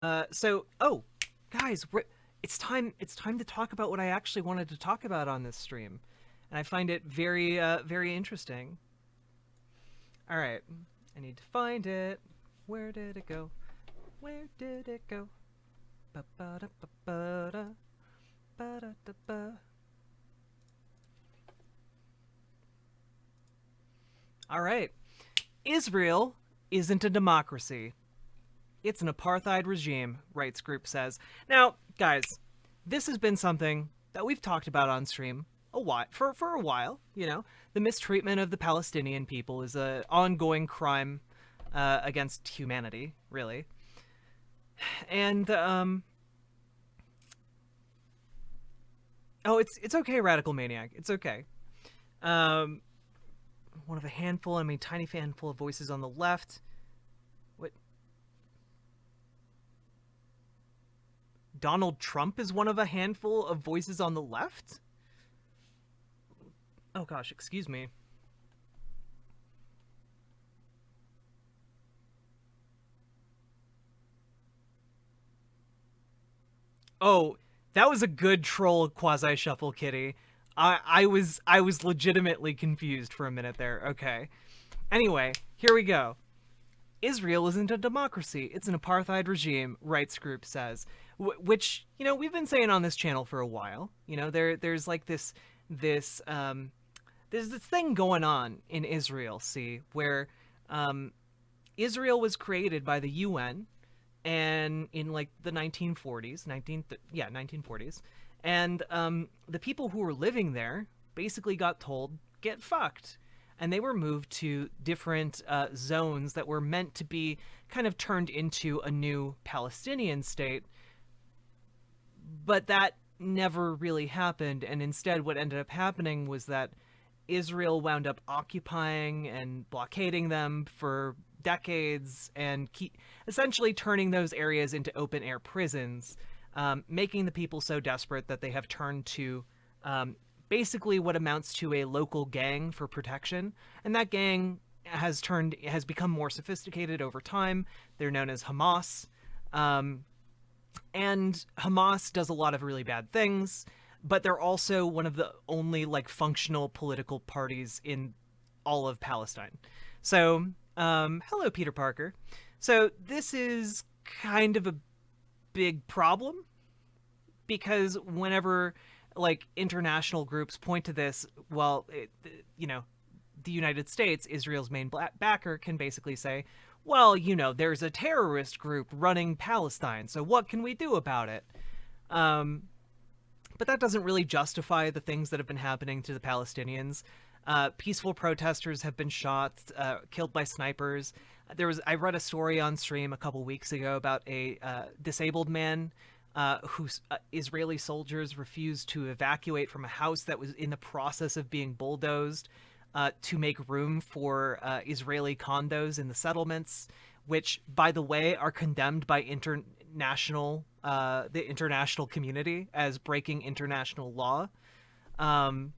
Oh, guys, it's time to talk about what I actually wanted to talk about on this stream, and I find it very interesting. All right, I need to find it. Where did it go? Where did it go? Ba ba da ba ba da ba da da ba. All right, Israel isn't a democracy. It's an apartheid regime, rights group says. Now, guys, this has been something that we've talked about on stream a while for a while. The mistreatment of the Palestinian people is an ongoing crime against humanity, really. And oh, it's okay, radical maniac. It's okay. Um, one of a handful, I mean, tiny handful of voices on the left. What? Donald Trump is one of a handful of voices on the left? Oh gosh, excuse me. Oh, that was a good troll quasi shuffle kitty. I was legitimately confused for a minute there. Okay. Anyway, here we go. Israel isn't a democracy. It's an apartheid regime, rights group says. Which, we've been saying on this channel for a while. There's like this there's this thing going on in Israel, see, where um Israel was created by the UN and in like the 1940s, 1940s, and the people who were living there basically got told get fucked, and they were moved to different zones that were meant to be kind of turned into a new Palestinian state, but that never really happened, and instead what ended up happening was that Israel wound up occupying and blockading them for decades and essentially turning those areas into open air prisons, making the people so desperate that they have turned to basically what amounts to a local gang for protection. And that gang has become more sophisticated over time. They're known as Hamas. Um, and Hamas does a lot of really bad things, but they're also one of the only like functional political parties in all of Palestine. So, hello, Peter Parker. So this is kind of a big problem because whenever like international groups point to this, well, the United States, Israel's main backer, can basically say, well, there's a terrorist group running Palestine, so what can we do about it? Um, but that doesn't really justify the things that have been happening to the Palestinians. Peaceful protesters have been shot, killed by snipers. I read a story on stream a couple weeks ago about a disabled man whose Israeli soldiers refused to evacuate from a house that was in the process of being bulldozed to make room for Israeli condos in the settlements, which, by the way, are condemned by the international community as breaking international law. Um,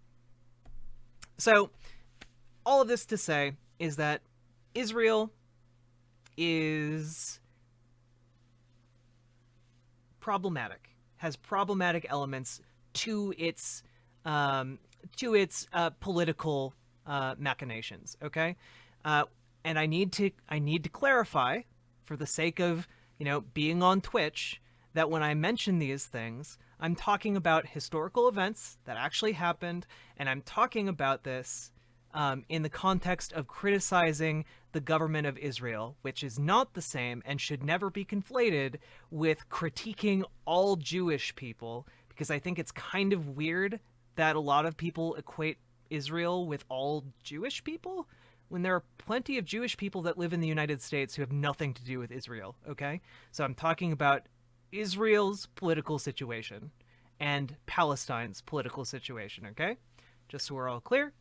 so, all of this to say is that Israel is problematic, has problematic elements to its political machinations. Okay, uh, and I need to clarify, for the sake of being on Twitch, that when I mention these things, I'm talking about historical events that actually happened, and I'm talking about this in the context of criticizing the government of Israel, which is not the same and should never be conflated with critiquing all Jewish people, because I think it's kind of weird that a lot of people equate Israel with all Jewish people when there are plenty of Jewish people that live in the United States who have nothing to do with Israel, okay? So I'm talking about Israel's political situation and Palestine's political situation, okay? Just so we're all clear.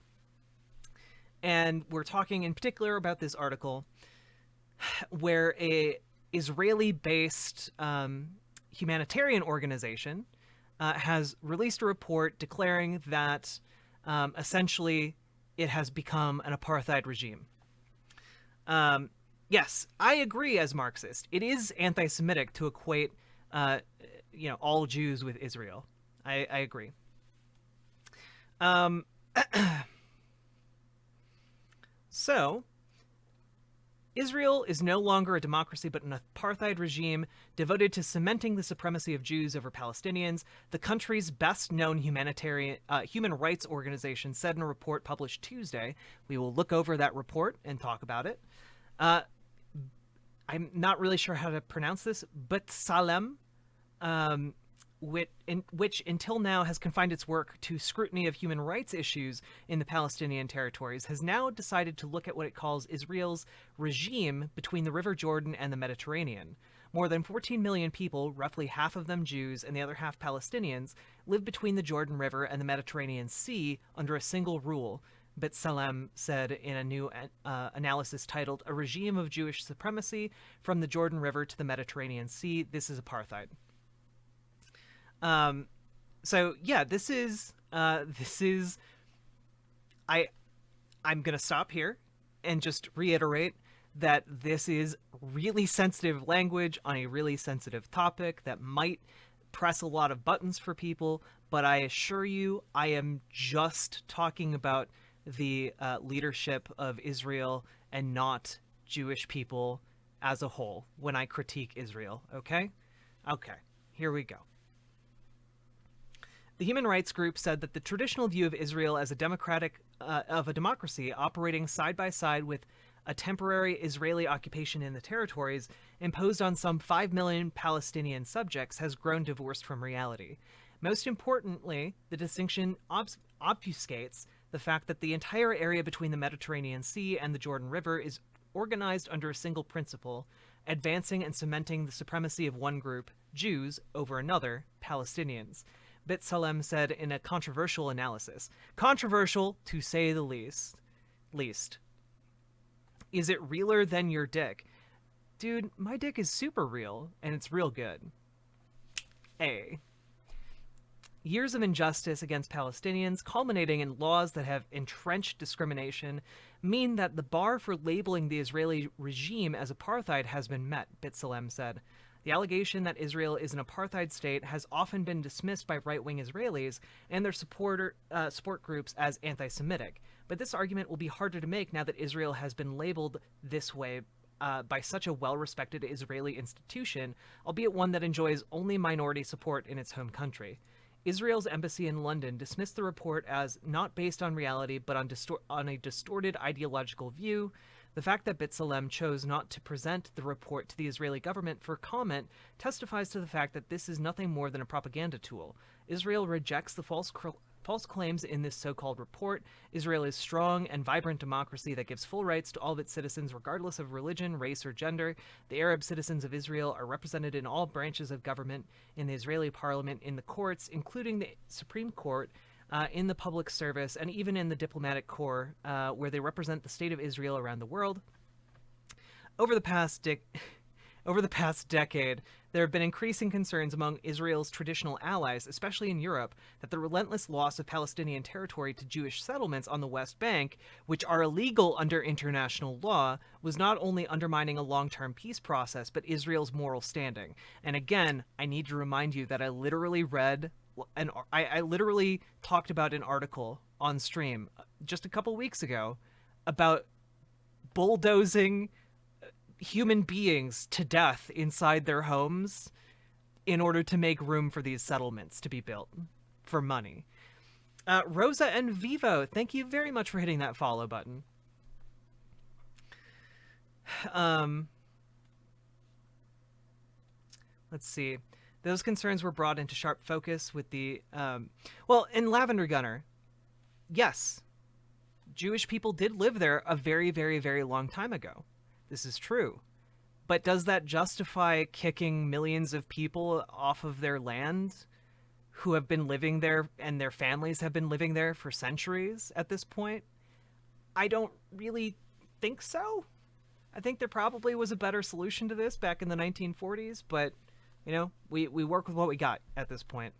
And we're talking in particular about this article where a Israeli-based humanitarian organization has released a report declaring that essentially it has become an apartheid regime. Um, Yes, I agree. As Marxist, it is anti-Semitic to equate, uh, all Jews with Israel. I agree. Um, so Israel is no longer a democracy but an apartheid regime devoted to cementing the supremacy of Jews over Palestinians. The country's best-known human rights organization said in a report published Tuesday. We will look over that report and talk about it. Uh, I'm not really sure how to pronounce this, but Salem, which until now has confined its work to scrutiny of human rights issues in the Palestinian territories, has now decided to look at what it calls Israel's regime between the River Jordan and the Mediterranean. More than 14 million people, roughly half of them Jews and the other half Palestinians, live between the Jordan River and the Mediterranean Sea under a single rule, Salem said in a new analysis titled A Regime of Jewish Supremacy from the Jordan River to the Mediterranean Sea. This is apartheid. So yeah, this is I'm gonna stop here and just reiterate that this is really sensitive language on a really sensitive topic that might press a lot of buttons for people, but I assure you I am just talking about the leadership of Israel and not Jewish people as a whole when I critique Israel, okay? Okay, here we go. The human rights group said that the traditional view of Israel as a democracy operating side by side with a temporary Israeli occupation in the territories imposed on some 5 million Palestinian subjects has grown divorced from reality. Most importantly, the distinction obfuscates the fact that the entire area between the Mediterranean Sea and the Jordan River is organized under a single principle, advancing and cementing the supremacy of one group, Jews, over another, Palestinians. Salem said in a controversial analysis. Controversial, to say the least. Is it realer than your dick? Dude, my dick is super real, and it's real good. Years of injustice against Palestinians, culminating in laws that have entrenched discrimination, mean that the bar for labeling the Israeli regime as apartheid has been met, Salem said. The allegation that Israel is an apartheid state has often been dismissed by right-wing Israelis and their support groups as anti-Semitic, but this argument will be harder to make now that Israel has been labeled this way by such a well-respected Israeli institution, albeit one that enjoys only minority support in its home country. Israel's embassy in London dismissed the report as not based on reality but on a distorted ideological view. The fact that Salem chose not to present the report to the Israeli government for comment testifies to the fact that this is nothing more than a propaganda tool. Israel rejects the false claims in this so-called report. Israel is a strong and vibrant democracy that gives full rights to all of its citizens regardless of religion, race, or gender. The Arab citizens of Israel are represented in all branches of government, in the Israeli parliament, in the courts, including the Supreme Court, in the public service, and even in the diplomatic corps, where they represent the state of Israel around the world. Over the past decade, there have been increasing concerns among Israel's traditional allies, especially in Europe, that the relentless loss of Palestinian territory to Jewish settlements on the West Bank, which are illegal under international law, was not only undermining a long-term peace process, but Israel's moral standing. And again, I need to remind you that I literally talked about an article on stream just a couple weeks ago about bulldozing human beings to death inside their homes in order to make room for these settlements to be built for money. Rosa and Vivo, thank you very much for hitting that follow button. Let's see. Those concerns were brought into sharp focus with the, in Lavender Gunner, yes, Jewish people did live there a very, very, very long time ago. This is true. But does that justify kicking millions of people off of their land who have been living there and their families have been living there for centuries at this point? I don't really think so. I think there probably was a better solution to this back in the 1940s, but, we work with what we got at this point.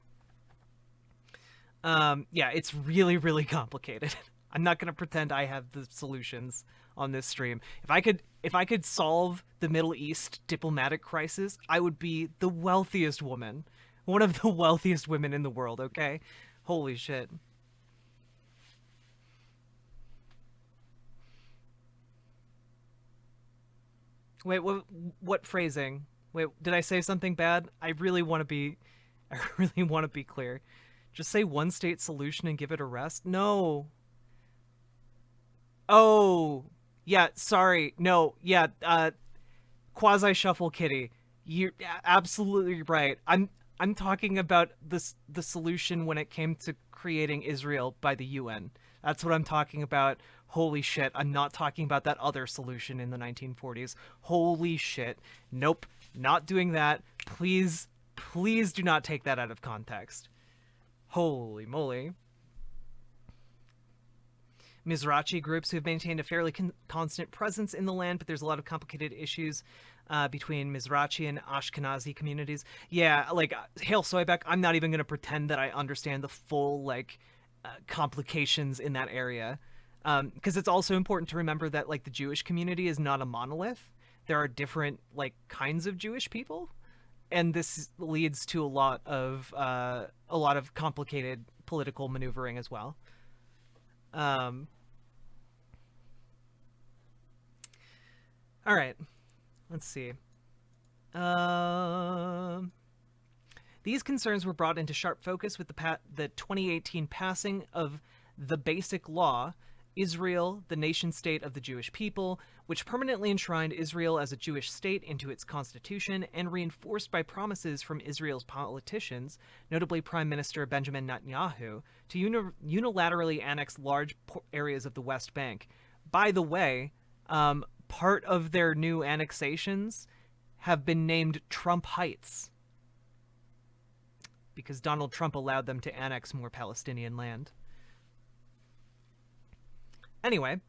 Yeah, it's really, really complicated. I'm not going to pretend I have the solutions on this stream. If I could solve the Middle East diplomatic crisis, I would be the wealthiest woman. One of the wealthiest women in the world, okay? Holy shit. Wait, what phrasing? Wait, did I say something bad? I really want to be I really want to be clear. Just say one state solution and give it a rest? No. Oh, yeah, sorry. No, yeah, quasi shuffle kitty. You're absolutely right. I'm talking about the solution when it came to creating Israel by the UN. That's what I'm talking about. Holy shit, I'm not talking about that other solution in the 1940s. Holy shit. Nope, not doing that. Please do not take that out of context. Holy moly. Mizrachi groups who have maintained a fairly constant presence in the land, but there's a lot of complicated issues between Mizrachi and Ashkenazi communities. Yeah, like, Hail Soybeck, I'm not even going to pretend that I understand the full, like, complications in that area. Because it's also important to remember that, like, the Jewish community is not a monolith. There are different, like, kinds of Jewish people. And this leads to a lot of complicated political maneuvering as well. Um, all right, let's see. Um, these concerns were brought into sharp focus with the 2018 passing of the Basic Law, Israel, the nation state of the Jewish people, which permanently enshrined Israel as a Jewish state into its constitution and reinforced by promises from Israel's politicians, notably Prime Minister Benjamin Netanyahu, to unilaterally annex large areas of the West Bank. By the way, part of their new annexations have been named Trump Heights because Donald Trump allowed them to annex more Palestinian land. Anyway,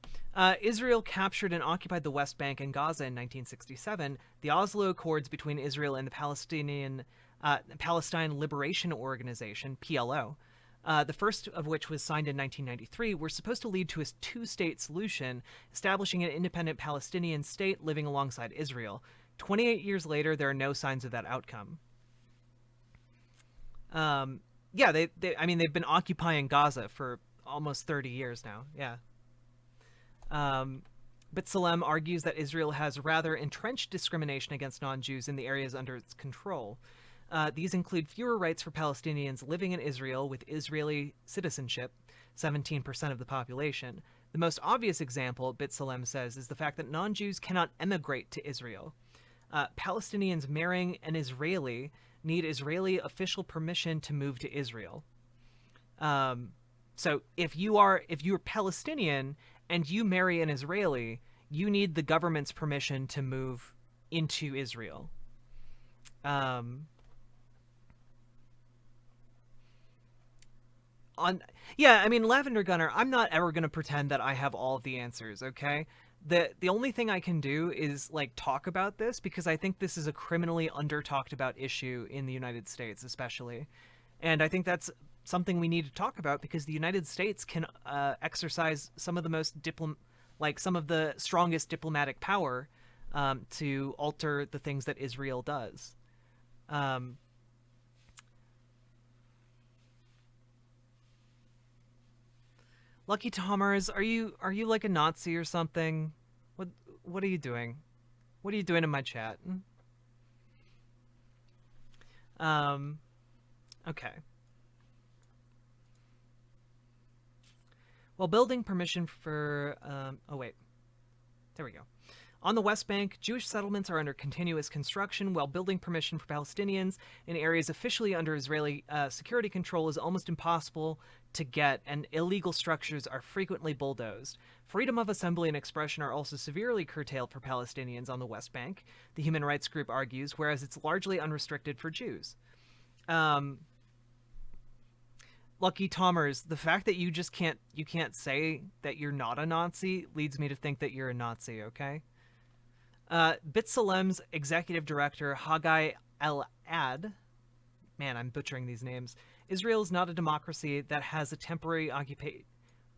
Israel captured and occupied the West Bank and Gaza in 1967. The Oslo Accords between Israel and the Palestine Liberation Organization, PLO, the first of which was signed in 1993, were supposed to lead to a two-state solution, establishing an independent Palestinian state living alongside Israel. 28 years later, there are no signs of that outcome. Yeah, they've been occupying Gaza for almost 30 years now. Yeah. B'Tselem argues that Israel has rather entrenched discrimination against non-Jews in the areas under its control. These include fewer rights for Palestinians living in Israel with Israeli citizenship, 17% of the population. The most obvious example, B'Tselem says, is the fact that non-Jews cannot emigrate to Israel. Palestinians marrying an Israeli need Israeli official permission to move to Israel. So if you're Palestinian and you marry an Israeli, you need the government's permission to move into Israel. Lavender Gunner, I'm not ever going to pretend that I have all of the answers, okay? The only thing I can do is, like, talk about this because I think this is a criminally under-talked about issue in the United States, especially. And I think that's something we need to talk about because the United States can exercise some of the some of the strongest diplomatic power to alter the things that Israel does. Lucky Tomers, are you like a Nazi or something? What are you doing? What are you doing in my chat? Okay. While building permission for, oh wait, there we go. On the West Bank, Jewish settlements are under continuous construction, while building permission for Palestinians in areas officially under Israeli security control is almost impossible to get, and illegal structures are frequently bulldozed. Freedom of assembly and expression are also severely curtailed for Palestinians on the West Bank, the human rights group argues, whereas it's largely unrestricted for Jews. Lucky Tomers, the fact that you can't say that you're not a Nazi leads me to think that you're a Nazi, okay? B'Tselem's executive director, Haggai El-Ad, man, I'm butchering these names. Israel is not a democracy that has a temporary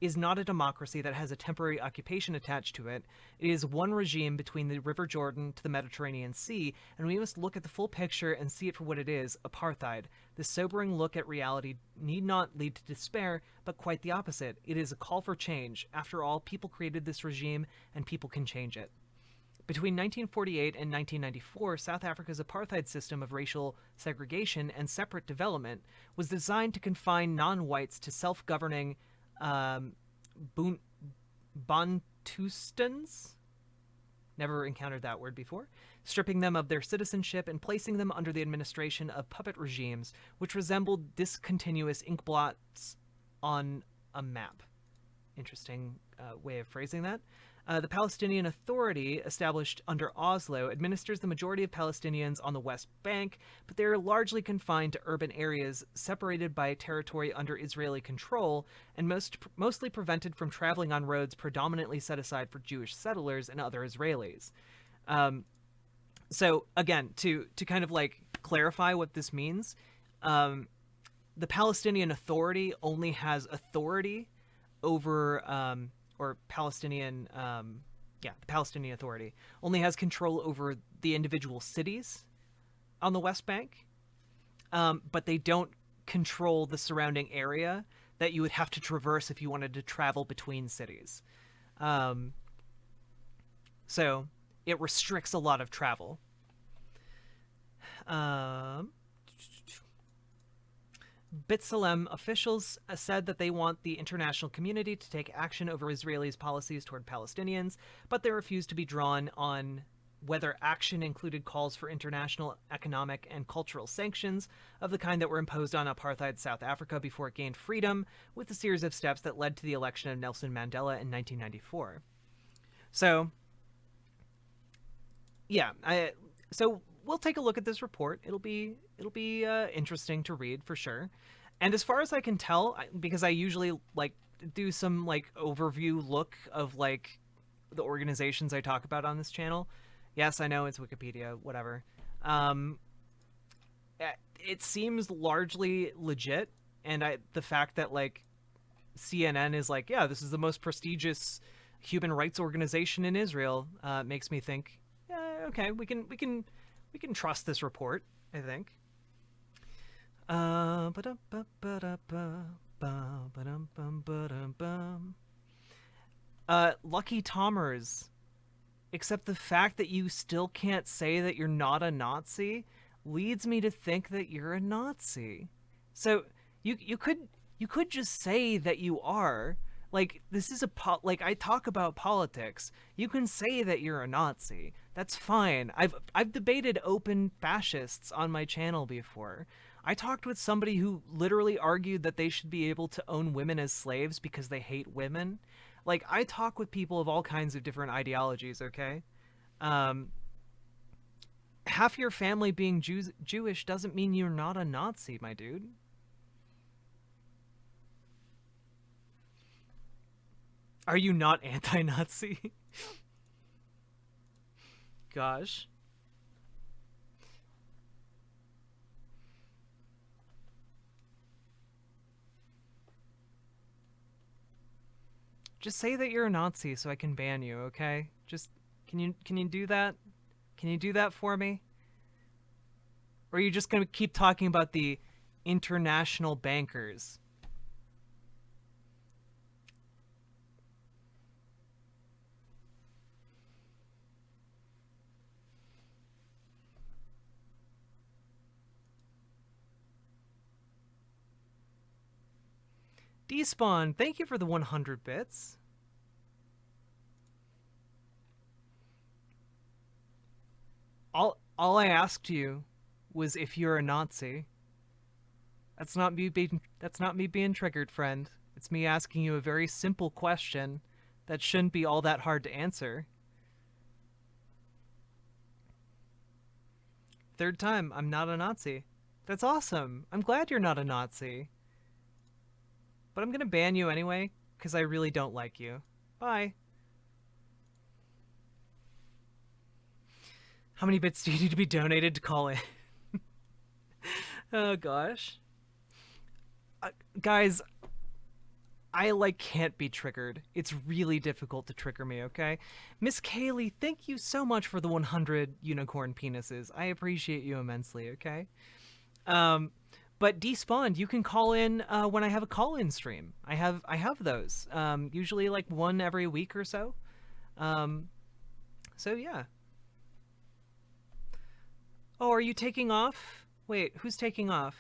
is not a democracy that has a temporary occupation attached to it. It is one regime between the River Jordan to the Mediterranean Sea, and we must look at the full picture and see it for what it is, apartheid. This sobering look at reality need not lead to despair, but quite the opposite. It is a call for change. After all, people created this regime, and people can change it. Between 1948 and 1994, South Africa's apartheid system of racial segregation and separate development was designed to confine non-whites to self-governing Bantustans? Never encountered that word before. Stripping them of their citizenship and placing them under the administration of puppet regimes, which resembled discontinuous ink blots on a map. Interesting way of phrasing that. The Palestinian Authority, established under Oslo, administers the majority of Palestinians on the West Bank, but they are largely confined to urban areas separated by territory under Israeli control and mostly prevented from traveling on roads predominantly set aside for Jewish settlers and other Israelis. So, again, to kind of like clarify what this means, the Palestinian Authority only has authority over... or Palestinian, the Palestinian Authority only has control over the individual cities on the West Bank, but they don't control the surrounding area that you would have to traverse if you wanted to travel between cities. So it restricts a lot of travel. B'Tselem officials said that they want the international community to take action over Israelis' policies toward Palestinians, but they refused to be drawn on whether action included calls for international economic and cultural sanctions of the kind that were imposed on apartheid South Africa before it gained freedom, with a series of steps that led to the election of Nelson Mandela in 1994. So, yeah, so we'll take a look at this report. It'll be interesting to read for sure. And as far as I can tell, because I usually like do some like overview look of like the organizations I talk about on this channel. Yes, I know it's Wikipedia, whatever. It seems largely legit, and the fact that like CNN is like, yeah, this is the most prestigious human rights organization in Israel, makes me think, yeah, okay, we can trust this report, I think. Lucky Tomers. Except the fact that you still can't say that you're not a Nazi leads me to think that you're a Nazi. So you could just say that you are. Like, this is like, I talk about politics. You can say that you're a Nazi. That's fine. I've debated open fascists on my channel before. I talked with somebody who literally argued that they should be able to own women as slaves because they hate women. Like, I talk with people of all kinds of different ideologies, okay? Half your family being Jewish doesn't mean you're not a Nazi, my dude. Are you not anti-Nazi? Gosh. Just say that you're a Nazi so I can ban you, okay? Just can you do that? Can you do that for me? Or are you just gonna keep talking about the international bankers? Despawn, thank you for the 100 bits. All I asked you was if you're a Nazi. That's not me being triggered, friend. It's me asking you a very simple question that shouldn't be all that hard to answer. Third time, I'm not a Nazi. That's awesome. I'm glad you're not a Nazi. But I'm gonna ban you anyway, because I really don't like you. Bye. How many bits do you need to be donated to call in? Oh, gosh. Guys, I like can't be triggered. It's really difficult to trigger me, okay? Miss Kaylee, thank you so much for the 100 unicorn penises. I appreciate you immensely, okay? Um but despawned, you can call in when I have a call-in stream. I have those. Usually like one every week or so. Um so yeah. Oh, are you taking off? Wait, who's taking off?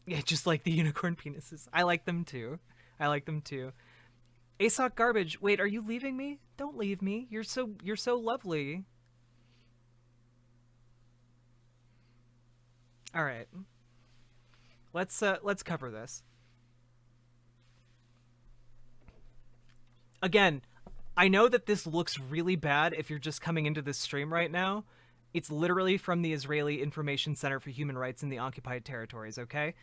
Yeah, just like the unicorn penises. I like them too. I like them too. ASOC garbage. Wait, are you leaving me? Don't leave me. You're so lovely. All right. Let's cover this. Again, I know that this looks really bad if you're just coming into this stream right now. It's literally from the Israeli Information Center for Human Rights in the Occupied Territories, okay?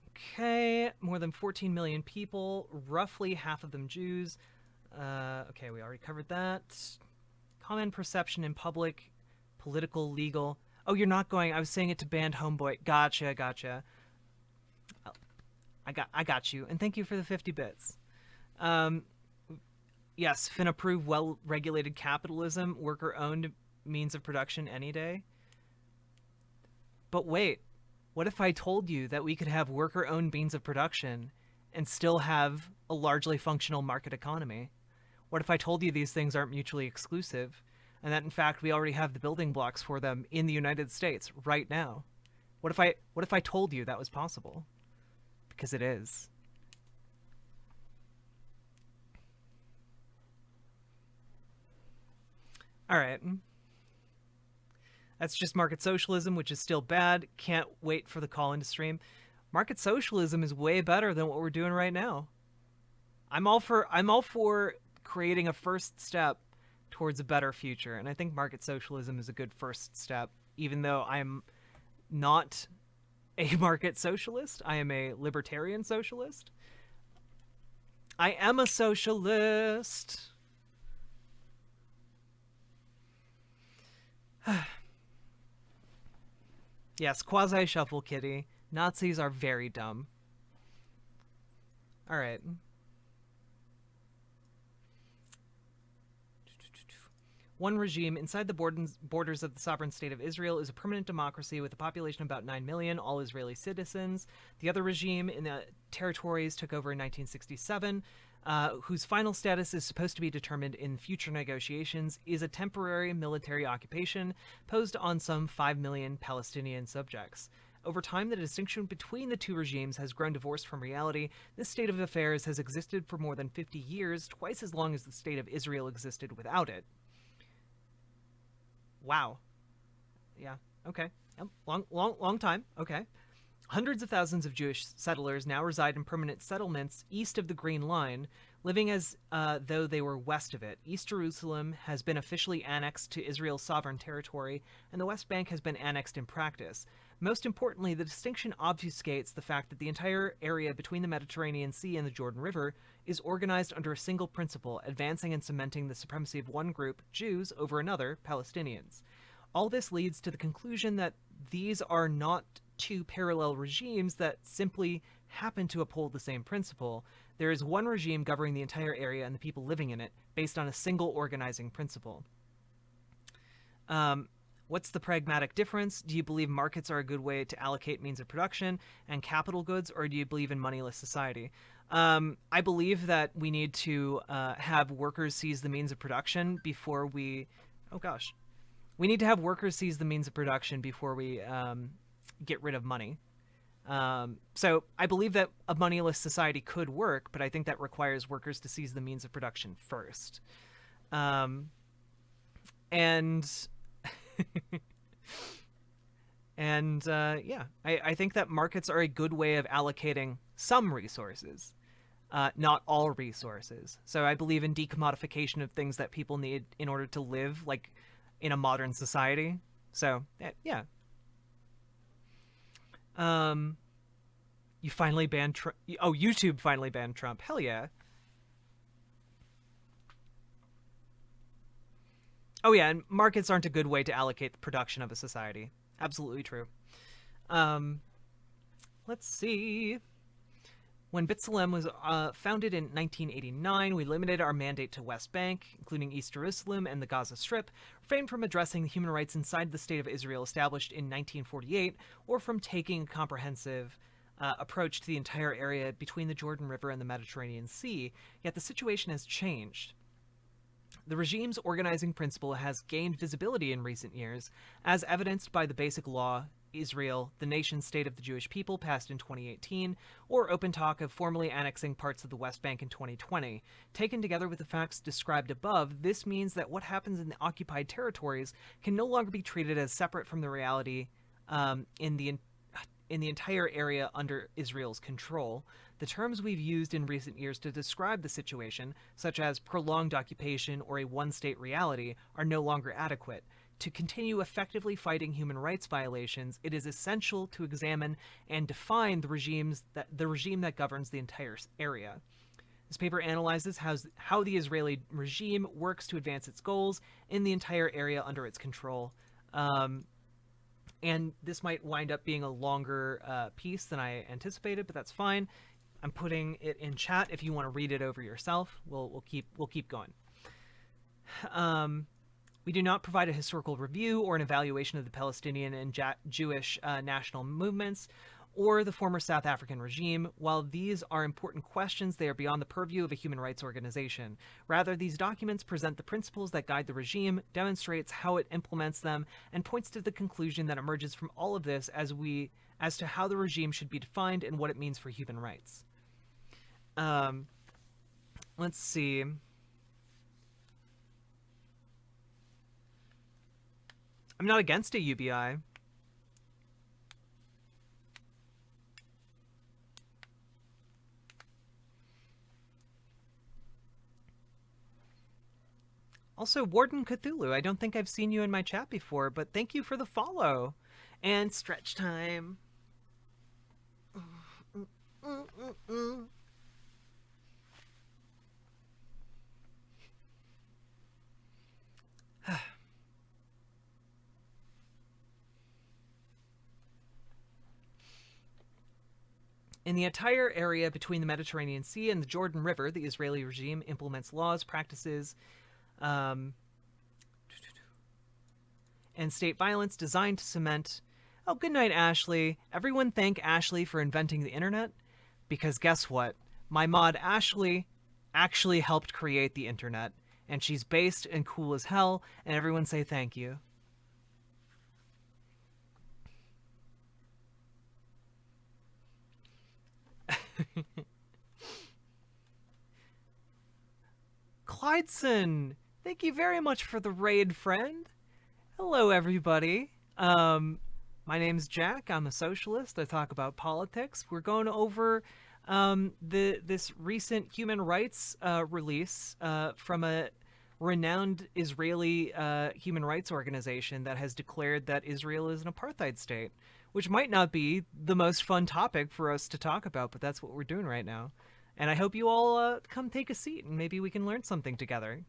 Okay, more than 14 million people, roughly half of them Jews. Okay, we already covered that. Common perception in public, political, legal. Oh, you're not going. I was saying it to band homeboy. Gotcha, gotcha. I got you, and thank you for the 50 bits. Um, yes, fin approve well-regulated capitalism, worker-owned means of production any day. But wait, what if I told you that we could have worker-owned means of production and still have a largely functional market economy? What if I told you these things aren't mutually exclusive, and that in fact we already have the building blocks for them in the United States right now? What if I told you that was possible? Because it is. All right. That's just market socialism, which is still bad. Can't wait for the call into stream. Market socialism is way better than what we're doing right now. I'm all for creating a first step towards a better future, and I think market socialism is a good first step, even though I'm not a market socialist. I am a libertarian socialist. I am a socialist. Yes, quasi shuffle kitty. Nazis are very dumb. All right. One regime inside the borders of the sovereign state of Israel is a permanent democracy with a population of about 9 million, all Israeli citizens. The other regime in the territories took over in 1967, whose final status is supposed to be determined in future negotiations, is a temporary military occupation posed on some 5 million Palestinian subjects. Over time, the distinction between the two regimes has grown divorced from reality. This state of affairs has existed for more than 50 years, twice as long as the state of Israel existed without it. Wow. Yeah. Okay. Yep. Long time. Okay. Hundreds of thousands of Jewish settlers now reside in permanent settlements east of the Green Line, living as though they were west of it. East Jerusalem has been officially annexed to Israel's sovereign territory, and the West Bank has been annexed in practice. Most importantly, the distinction obfuscates the fact that the entire area between the Mediterranean Sea and the Jordan River is organized under a single principle, advancing and cementing the supremacy of one group, Jews, over another, Palestinians. All this leads to the conclusion that these are not two parallel regimes that simply happen to uphold the same principle. There is one regime governing the entire area and the people living in it, based on a single organizing principle. What's the pragmatic difference? Do you believe markets are a good way to allocate means of production and capital goods, or do you believe in moneyless society? I believe that we need to have workers seize the means of production before we... Oh gosh. We need to have workers seize the means of production before we get rid of money. So I believe that a moneyless society could work, but I think that requires workers to seize the means of production first. And yeah, I think that markets are a good way of allocating some resources, not all resources. So I believe in decommodification of things that people need in order to live, like in a modern society. So yeah. You finally banned Trump. Oh, YouTube finally banned Trump. Hell yeah. Oh yeah, and markets aren't a good way to allocate the production of a society. Absolutely true. Um, let's see. When B'Tselem was founded in 1989, we limited our mandate to West Bank, including East Jerusalem and the Gaza Strip, refrained from addressing the human rights inside the State of Israel established in 1948, or from taking a comprehensive approach to the entire area between the Jordan River and the Mediterranean Sea. Yet the situation has changed. The regime's organizing principle has gained visibility in recent years, as evidenced by the Basic Law, Israel, the nation state of the Jewish people, passed in 2018, or open talk of formally annexing parts of the West Bank in 2020. Taken together with the facts described above, this means that what happens in the occupied territories can no longer be treated as separate from the reality in the entire area under Israel's control. The terms we've used in recent years to describe the situation, such as prolonged occupation or a one-state reality, are no longer adequate. To continue effectively fighting human rights violations, it is essential to examine and define the regime that governs the entire area. This paper analyzes how the Israeli regime works to advance its goals in the entire area under its control. And this might wind up being a longer piece than I anticipated, but that's fine. I'm putting it in chat if you want to read it over yourself. We'll keep going. We do not provide a historical review or an evaluation of the Palestinian and Jewish national movements or the former South African regime. While these are important questions, they are beyond the purview of a human rights organization. Rather, these documents present the principles that guide the regime, demonstrates how it implements them, and points to the conclusion that emerges from all of this as to how the regime should be defined and what it means for human rights. Let's see. I'm not against a UBI. Also, Warden Cthulhu, I don't think I've seen you in my chat before, but thank you for the follow. And stretch time. In the entire area between the Mediterranean Sea and the Jordan River, the Israeli regime implements laws, practices, and state violence designed to cement... Oh, good night, Ashley. Everyone thank Ashley for inventing the internet, because guess what? My mod Ashley actually helped create the internet, and she's based and cool as hell, and everyone say thank you. Clydeson, thank you very much for the raid, friend. Hello, everybody. My name's Jack. I'm a socialist. I talk about politics. We're going over this recent human rights release from a renowned Israeli human rights organization that has declared that Israel is an apartheid state, which might not be the most fun topic for us to talk about, but that's what we're doing right now. And I hope you all come take a seat and maybe we can learn something together.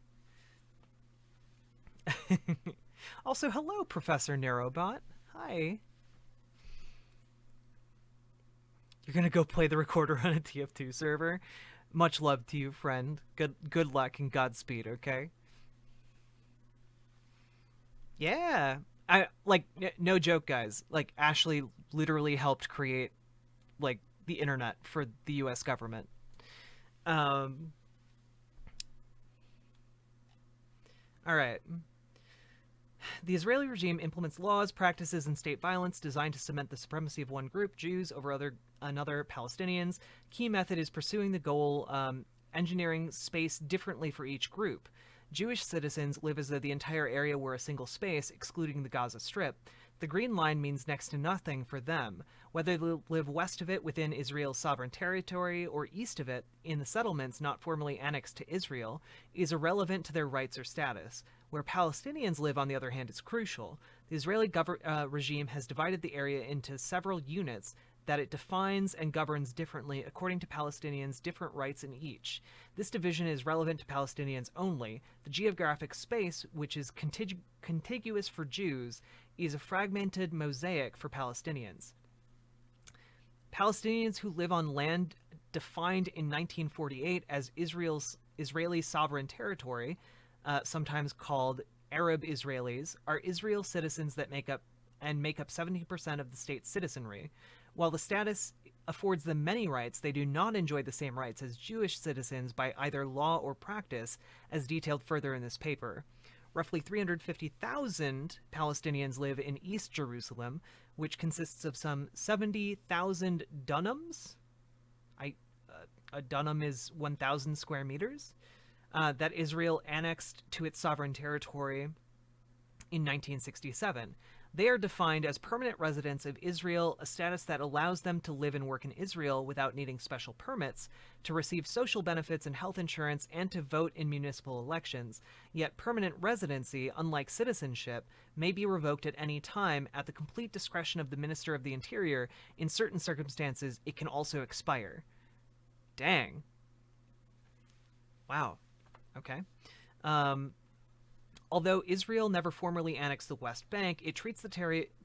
Also, hello, Professor Narrowbot. Hi. You're gonna go play the recorder on a TF2 server? Much love to you, friend. Good luck and Godspeed, okay? Yeah. No joke, guys. Like, Ashley literally helped create, like, the internet for the US government. Alright. The Israeli regime implements laws, practices, and state violence designed to cement the supremacy of one group, Jews, over another, Palestinians. Key method is pursuing the goal, engineering space differently for each group. Jewish citizens live as though the entire area were a single space, excluding the Gaza Strip. The Green Line means next to nothing for them. Whether they live west of it within Israel's sovereign territory or east of it in the settlements not formally annexed to Israel is irrelevant to their rights or status. Where Palestinians live, on the other hand, is crucial. The Israeli regime has divided the area into several units that it defines and governs differently according to Palestinians' different rights in each. This division is relevant to Palestinians only. The geographic space, which is contiguous for Jews, is a fragmented mosaic for Palestinians. Palestinians who live on land defined in 1948 as Israeli sovereign territory, sometimes called Arab Israelis, are Israel citizens that make up 70% of the state's citizenry. While the status affords them many rights, they do not enjoy the same rights as Jewish citizens by either law or practice, as detailed further in this paper. Roughly 350,000 Palestinians live in East Jerusalem, which consists of some 70,000 dunams. A dunam is 1,000 square meters. That Israel annexed to its sovereign territory in 1967. They are defined as permanent residents of Israel, a status that allows them to live and work in Israel without needing special permits, to receive social benefits and health insurance, and to vote in municipal elections. Yet permanent residency, unlike citizenship, may be revoked at any time at the complete discretion of the Minister of the Interior. In certain circumstances, it can also expire. Dang. Wow. Okay. Although Israel never formally annexed the West Bank, it treats the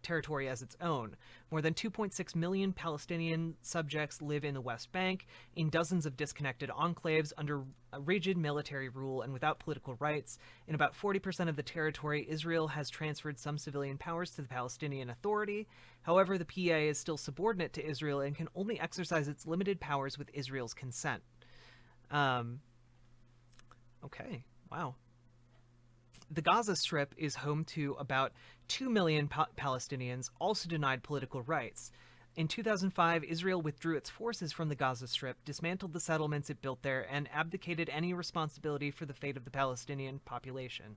territory as its own. More than 2.6 million Palestinian subjects live in the West Bank, in dozens of disconnected enclaves under a rigid military rule and without political rights. In about 40% of the territory, Israel has transferred some civilian powers to the Palestinian Authority. However, the PA is still subordinate to Israel and can only exercise its limited powers with Israel's consent. Okay, wow. The Gaza Strip is home to about 2 million Palestinians, also denied political rights. In 2005, Israel withdrew its forces from the Gaza Strip, dismantled the settlements it built there, and abdicated any responsibility for the fate of the Palestinian population.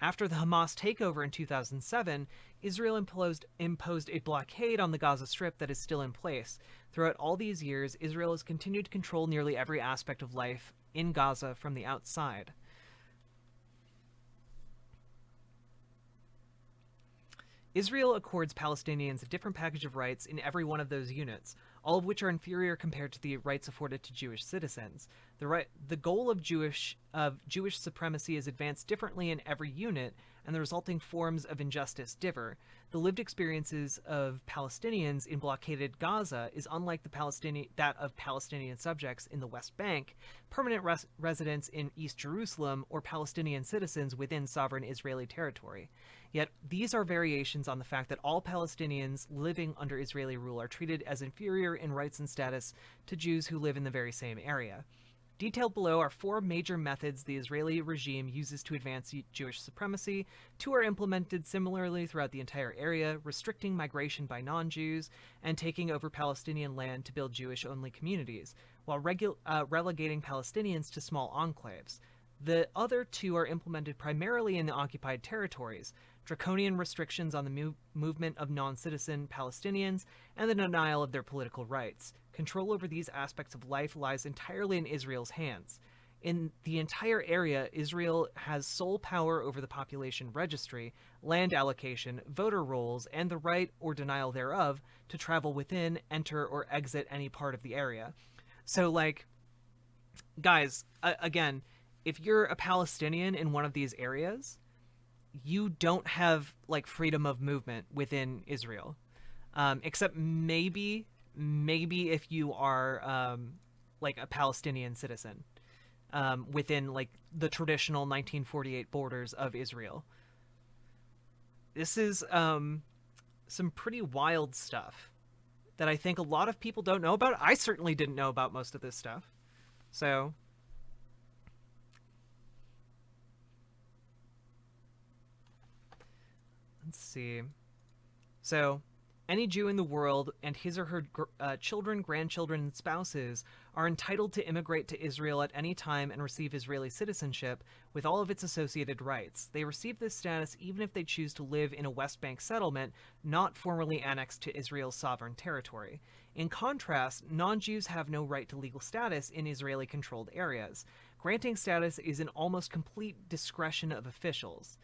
After the Hamas takeover in 2007, Israel imposed a blockade on the Gaza Strip that is still in place. Throughout all these years, Israel has continued to control nearly every aspect of life in Gaza from the outside. Israel accords Palestinians a different package of rights in every one of those units, all of which are inferior compared to the rights afforded to Jewish citizens. The goal of Jewish supremacy is advanced differently in every unit, and the resulting forms of injustice differ. The lived experiences of Palestinians in blockaded Gaza is unlike that of Palestinian subjects in the West Bank, permanent residents in East Jerusalem, or Palestinian citizens within sovereign Israeli territory. Yet these are variations on the fact that all Palestinians living under Israeli rule are treated as inferior in rights and status to Jews who live in the very same area. Detailed below are 4 major methods the Israeli regime uses to advance Jewish supremacy. 2 are implemented similarly throughout the entire area, restricting migration by non-Jews and taking over Palestinian land to build Jewish-only communities, while relegating Palestinians to small enclaves. The other 2 are implemented primarily in the occupied territories, draconian restrictions on the movement of non-citizen Palestinians, and the denial of their political rights. Control over these aspects of life lies entirely in Israel's hands. In the entire area, Israel has sole power over the population registry, land allocation, voter rolls, and the right or denial thereof to travel within, enter, or exit any part of the area. So, like, guys, again, if you're a Palestinian in one of these areas, you don't have, like, freedom of movement within Israel. Except maybe if you are, like, a Palestinian citizen within, like, the traditional 1948 borders of Israel. This is some pretty wild stuff that I think a lot of people don't know about. I certainly didn't know about most of this stuff. So let's see. So, any Jew in the world and his or her children, grandchildren, and spouses are entitled to immigrate to Israel at any time and receive Israeli citizenship with all of its associated rights. They receive this status even if they choose to live in a West Bank settlement not formally annexed to Israel's sovereign territory. In contrast, non-Jews have no right to legal status in Israeli-controlled areas. Granting status is an almost complete discretion of officials.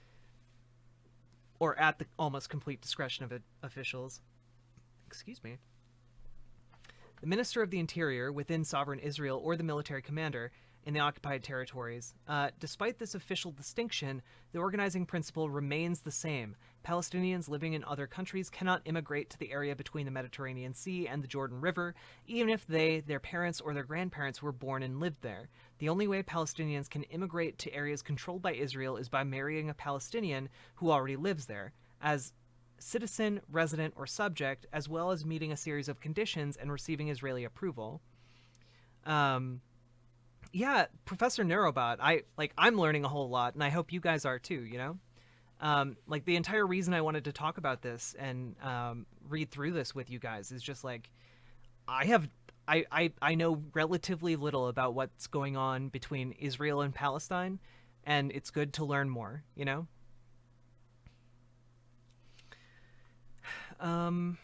Or at the almost complete discretion of officials. Excuse me. The Minister of the Interior within sovereign Israel or the military commander in the occupied territories. Despite this official distinction, the organizing principle remains the same. Palestinians living in other countries cannot immigrate to the area between the Mediterranean Sea and the Jordan River, even if they, their parents, or their grandparents were born and lived there. The only way Palestinians can immigrate to areas controlled by Israel is by marrying a Palestinian who already lives there, as citizen, resident, or subject, as well as meeting a series of conditions and receiving Israeli approval. Yeah, Professor Neurobot, I'm learning a whole lot, and I hope you guys are too, you know? Like the entire reason I wanted to talk about this and read through this with you guys is just like I have I know relatively little about what's going on between Israel and Palestine, and it's good to learn more, you know? Um,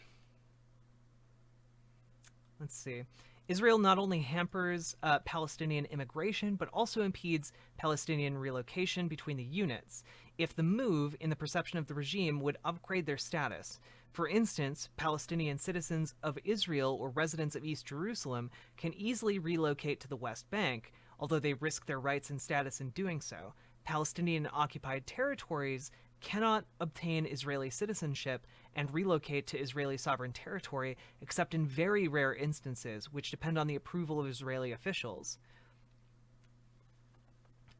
let's see. Israel not only hampers Palestinian immigration, but also impedes Palestinian relocation between the units, if the move, in the perception of the regime, would upgrade their status. For instance, Palestinian citizens of Israel or residents of East Jerusalem can easily relocate to the West Bank, although they risk their rights and status in doing so. Palestinian occupied territories cannot obtain Israeli citizenship and relocate to Israeli sovereign territory except in very rare instances, which depend on the approval of Israeli officials.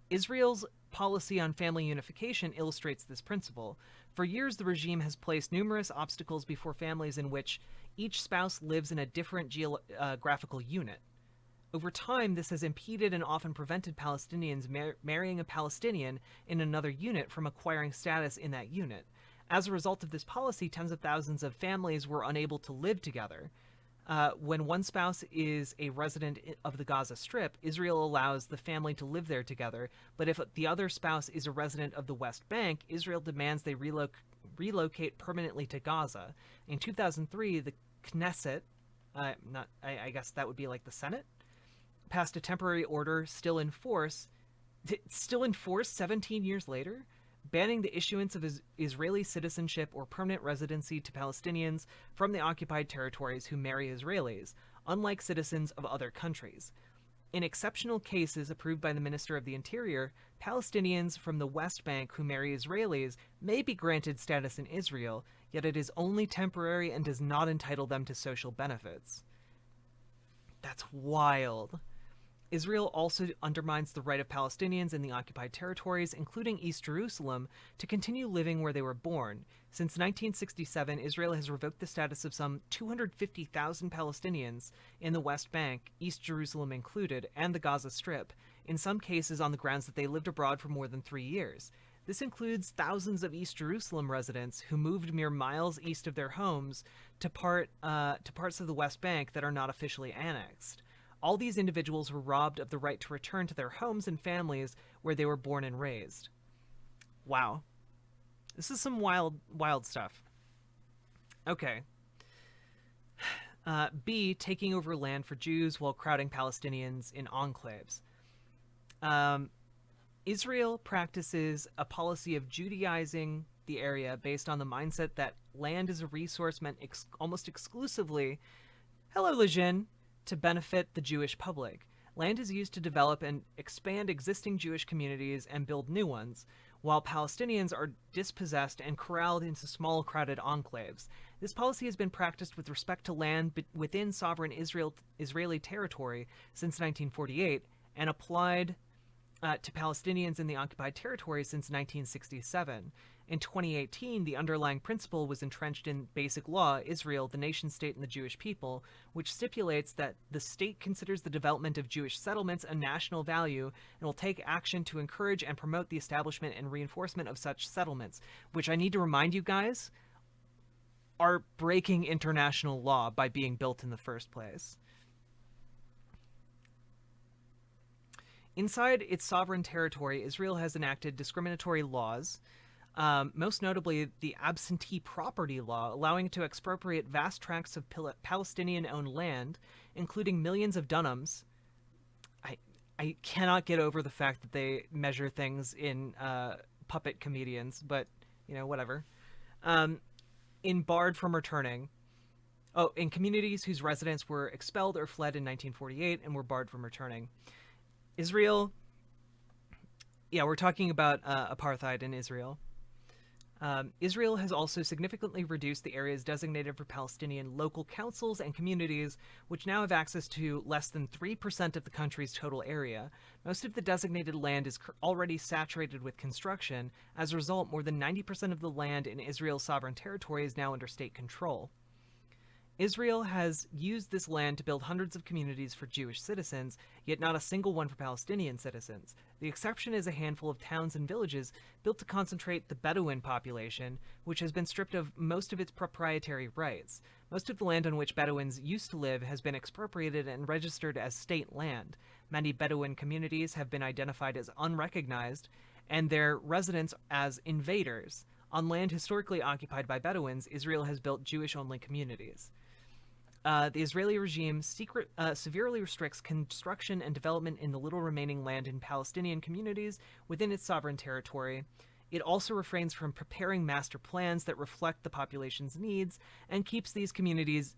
Israel's policy on family unification illustrates this principle. For years, the regime has placed numerous obstacles before families in which each spouse lives in a different geographical unit. Over time, this has impeded and often prevented Palestinians marrying a Palestinian in another unit from acquiring status in that unit. As a result of this policy, tens of thousands of families were unable to live together. When one spouse is a resident of the Gaza Strip, Israel allows the family to live there together, but if the other spouse is a resident of the West Bank, Israel demands they relocate permanently to Gaza. In 2003, the Knesset, I guess that would be like the Senate, passed a temporary order still in force 17 years later, banning the issuance of Israeli citizenship or permanent residency to Palestinians from the occupied territories who marry Israelis, unlike citizens of other countries. In exceptional cases approved by the Minister of the Interior, Palestinians from the West Bank who marry Israelis may be granted status in Israel, yet it is only temporary and does not entitle them to social benefits. That's wild. Israel also undermines the right of Palestinians in the occupied territories, including East Jerusalem, to continue living where they were born. Since 1967, Israel has revoked the status of some 250,000 Palestinians in the West Bank, East Jerusalem included, and the Gaza Strip, in some cases on the grounds that they lived abroad for more than 3 years. This includes thousands of East Jerusalem residents who moved mere miles east of their homes to parts of the West Bank that are not officially annexed. All these individuals were robbed of the right to return to their homes and families where they were born and raised. Wow. This is some wild stuff. Okay. B, taking over land for Jews while crowding Palestinians in enclaves. Israel practices a policy of Judaizing the area based on the mindset that land is a resource meant almost exclusively, hello Lejeune, to benefit the Jewish public. Land is used to develop and expand existing Jewish communities and build new ones, while Palestinians are dispossessed and corralled into small, crowded enclaves. This policy has been practiced with respect to land within sovereign Israeli territory since 1948 and applied to Palestinians in the occupied territory since 1967. In 2018, the underlying principle was entrenched in basic law, Israel, the nation-state, and the Jewish people, which stipulates that the state considers the development of Jewish settlements a national value and will take action to encourage and promote the establishment and reinforcement of such settlements, which I need to remind you guys are breaking international law by being built in the first place. Inside its sovereign territory, Israel has enacted discriminatory laws, most notably the absentee property law, allowing it to expropriate vast tracts of Palestinian-owned land, including millions of dunams. I cannot get over the fact that they measure things in puppet comedians, but, you know, whatever. In barred from returning. Oh, in communities whose residents were expelled or fled in 1948 and were barred from returning. Israel, yeah, we're talking about apartheid in Israel. Israel has also significantly reduced the areas designated for Palestinian local councils and communities, which now have access to less than 3% of the country's total area. Most of the designated land is already saturated with construction. As a result, more than 90% of the land in Israel's sovereign territory is now under state control. Israel has used this land to build hundreds of communities for Jewish citizens, yet not a single one for Palestinian citizens. The exception is a handful of towns and villages built to concentrate the Bedouin population, which has been stripped of most of its proprietary rights. Most of the land on which Bedouins used to live has been expropriated and registered as state land. Many Bedouin communities have been identified as unrecognized, and their residents as invaders. On land historically occupied by Bedouins, Israel has built Jewish-only communities. The Israeli regime severely restricts construction and development in the little remaining land in Palestinian communities within its sovereign territory. It also refrains from preparing master plans that reflect the population's needs and keeps these communities'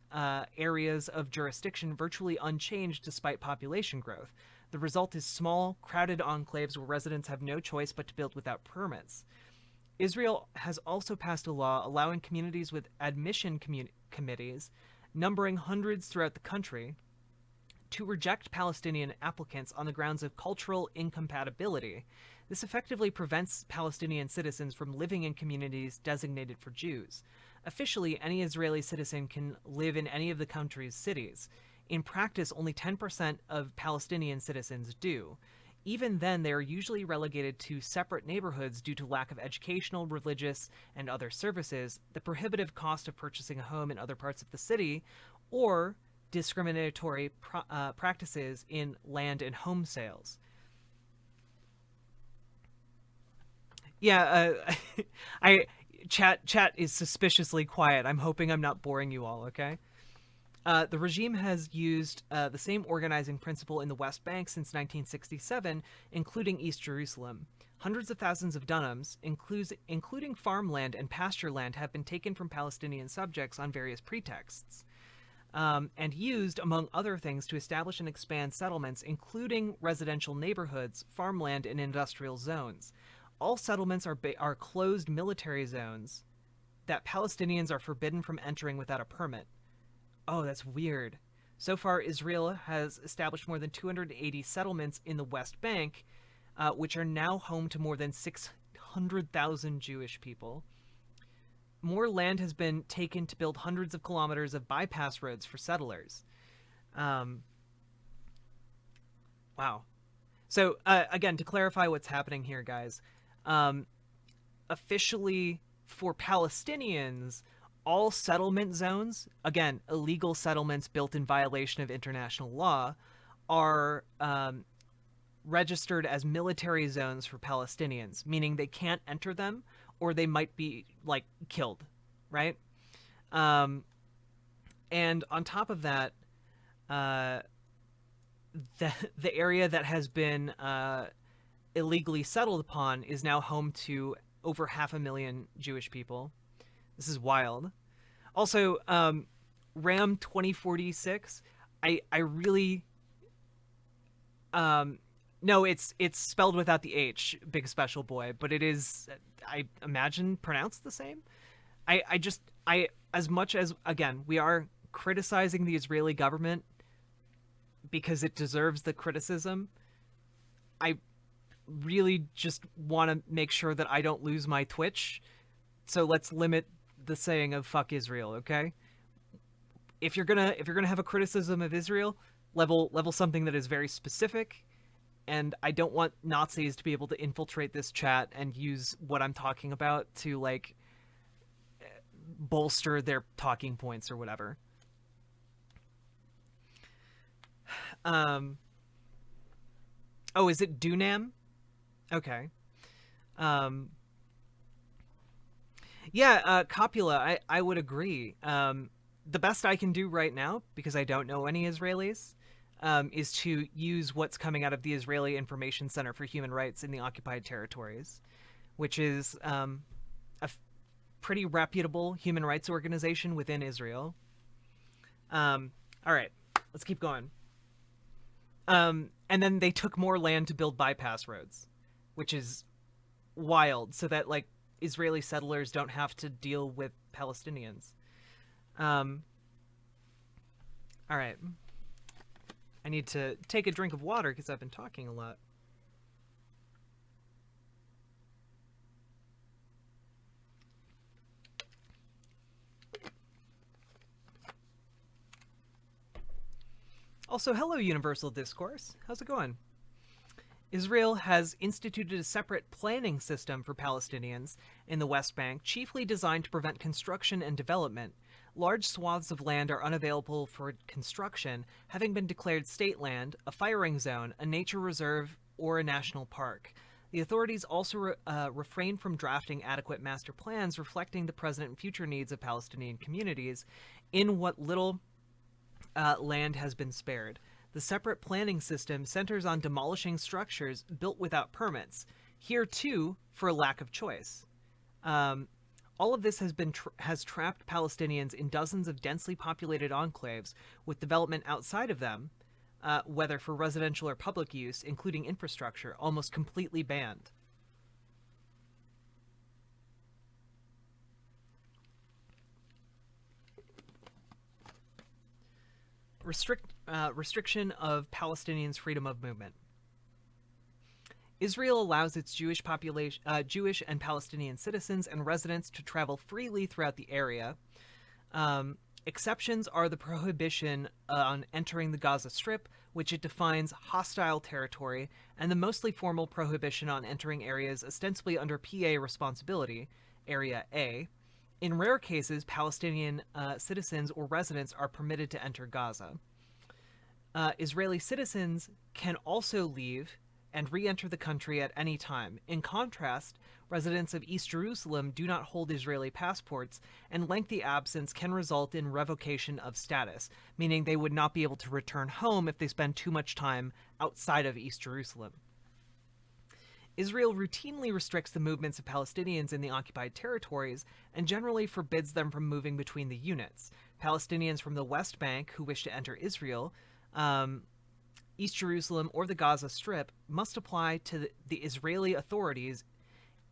areas of jurisdiction virtually unchanged despite population growth. The result is small, crowded enclaves where residents have no choice but to build without permits. Israel has also passed a law allowing communities with admission committees, numbering hundreds throughout the country, to reject Palestinian applicants on the grounds of cultural incompatibility. This effectively prevents Palestinian citizens from living in communities designated for Jews. Officially, any Israeli citizen can live in any of the country's cities. In practice, only 10% of Palestinian citizens do. Even then, they are usually relegated to separate neighborhoods due to lack of educational, religious, and other services, the prohibitive cost of purchasing a home in other parts of the city, or discriminatory practices in land and home sales. Yeah, I chat is suspiciously quiet. I'm hoping I'm not boring you all. Okay. The regime has used the same organizing principle in the West Bank since 1967, including East Jerusalem. Hundreds of thousands of dunams, including farmland and pasture land, have been taken from Palestinian subjects on various pretexts, and used, among other things, to establish and expand settlements, including residential neighborhoods, farmland, and industrial zones. All settlements are closed military zones that Palestinians are forbidden from entering without a permit. Oh, that's weird. So far, Israel has established more than 280 settlements in the West Bank, which are now home to more than 600,000 Jewish people. More land has been taken to build hundreds of kilometers of bypass roads for settlers. Wow. So, again, to clarify what's happening here, guys, officially for Palestinians, all settlement zones, again, illegal settlements built in violation of international law, are registered as military zones for Palestinians, meaning they can't enter them or they might be, like, killed, right? And on top of that, the area that has been illegally settled upon is now home to over 500,000 Jewish people. This is wild. Also, Ram 2046. I really no, it's spelled without the H, big special boy, but it is, I imagine, pronounced the same. I as much as, again, we are criticizing the Israeli government because it deserves the criticism, I really just want to make sure that I don't lose my Twitch. So let's limit the saying of fuck Israel, okay? If you're gonna have a criticism of Israel, level something that is very specific, and I don't want Nazis to be able to infiltrate this chat and use what I'm talking about to, like, bolster their talking points or whatever. Oh, is it Dunam? Okay. Yeah, Copula, I would agree. The best I can do right now, because I don't know any Israelis, is to use what's coming out of the Israeli Information Center for Human Rights in the occupied territories, which is a pretty reputable human rights organization within Israel. All right, let's keep going. And then they took more land to build bypass roads, which is wild, so that like Israeli settlers don't have to deal with Palestinians. Um, all right, I need to take a drink of water because I've been talking a lot. Also, hello, Universal Discourse. How's it going? Israel has instituted a separate planning system for Palestinians in the West Bank, chiefly designed to prevent construction and development. Large swaths of land are unavailable for construction, having been declared state land, a firing zone, a nature reserve, or a national park. The authorities also refrain from drafting adequate master plans reflecting the present and future needs of Palestinian communities in what little land has been spared. The separate planning system centers on demolishing structures built without permits, here too for lack of choice. All of this has trapped Palestinians in dozens of densely populated enclaves, with development outside of them, whether for residential or public use, including infrastructure, almost completely banned. Restriction of Palestinians' freedom of movement. Israel allows its Jewish and Palestinian citizens and residents to travel freely throughout the area. Exceptions are the prohibition on entering the Gaza Strip, which it defines hostile territory, and the mostly formal prohibition on entering areas ostensibly under PA responsibility, Area A. In rare cases, Palestinian citizens or residents are permitted to enter Gaza. Israeli citizens can also leave and re-enter the country at any time. In contrast, residents of East Jerusalem do not hold Israeli passports, and lengthy absence can result in revocation of status, meaning they would not be able to return home if they spend too much time outside of East Jerusalem. Israel routinely restricts the movements of Palestinians in the occupied territories and generally forbids them from moving between the units. Palestinians from the West Bank who wish to enter Israel, East Jerusalem, or the Gaza Strip must apply to the Israeli authorities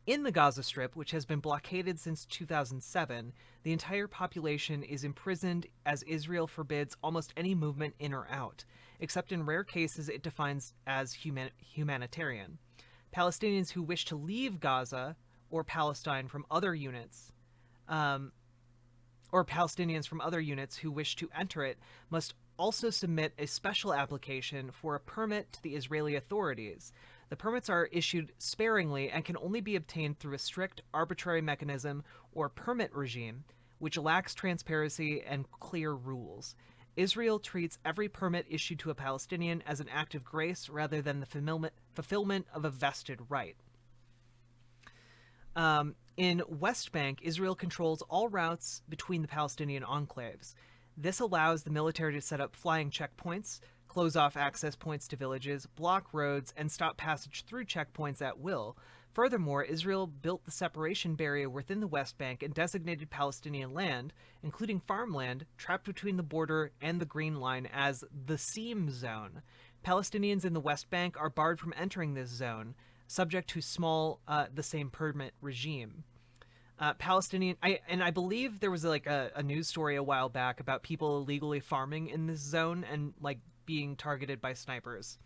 in the Gaza Strip, which has been blockaded since 2007. The entire population is imprisoned as Israel forbids almost any movement in or out, except in rare cases it defines as humanitarian. Palestinians who wish to leave Gaza or Palestine from other units, or Palestinians from other units who wish to enter it must also submit a special application for a permit to the Israeli authorities. The permits are issued sparingly and can only be obtained through a strict, arbitrary mechanism or permit regime, which lacks transparency and clear rules. Israel treats every permit issued to a Palestinian as an act of grace rather than the fulfillment of a vested right. In West Bank, Israel controls all routes between the Palestinian enclaves. This allows the military to set up flying checkpoints, close off access points to villages, block roads, and stop passage through checkpoints at will. Furthermore, Israel built the separation barrier within the West Bank and designated Palestinian land, including farmland, trapped between the border and the Green Line as the Seam Zone. Palestinians in the West Bank are barred from entering this zone, subject to the same permit regime. I believe there was like a news story a while back about people illegally farming in this zone and like being targeted by snipers.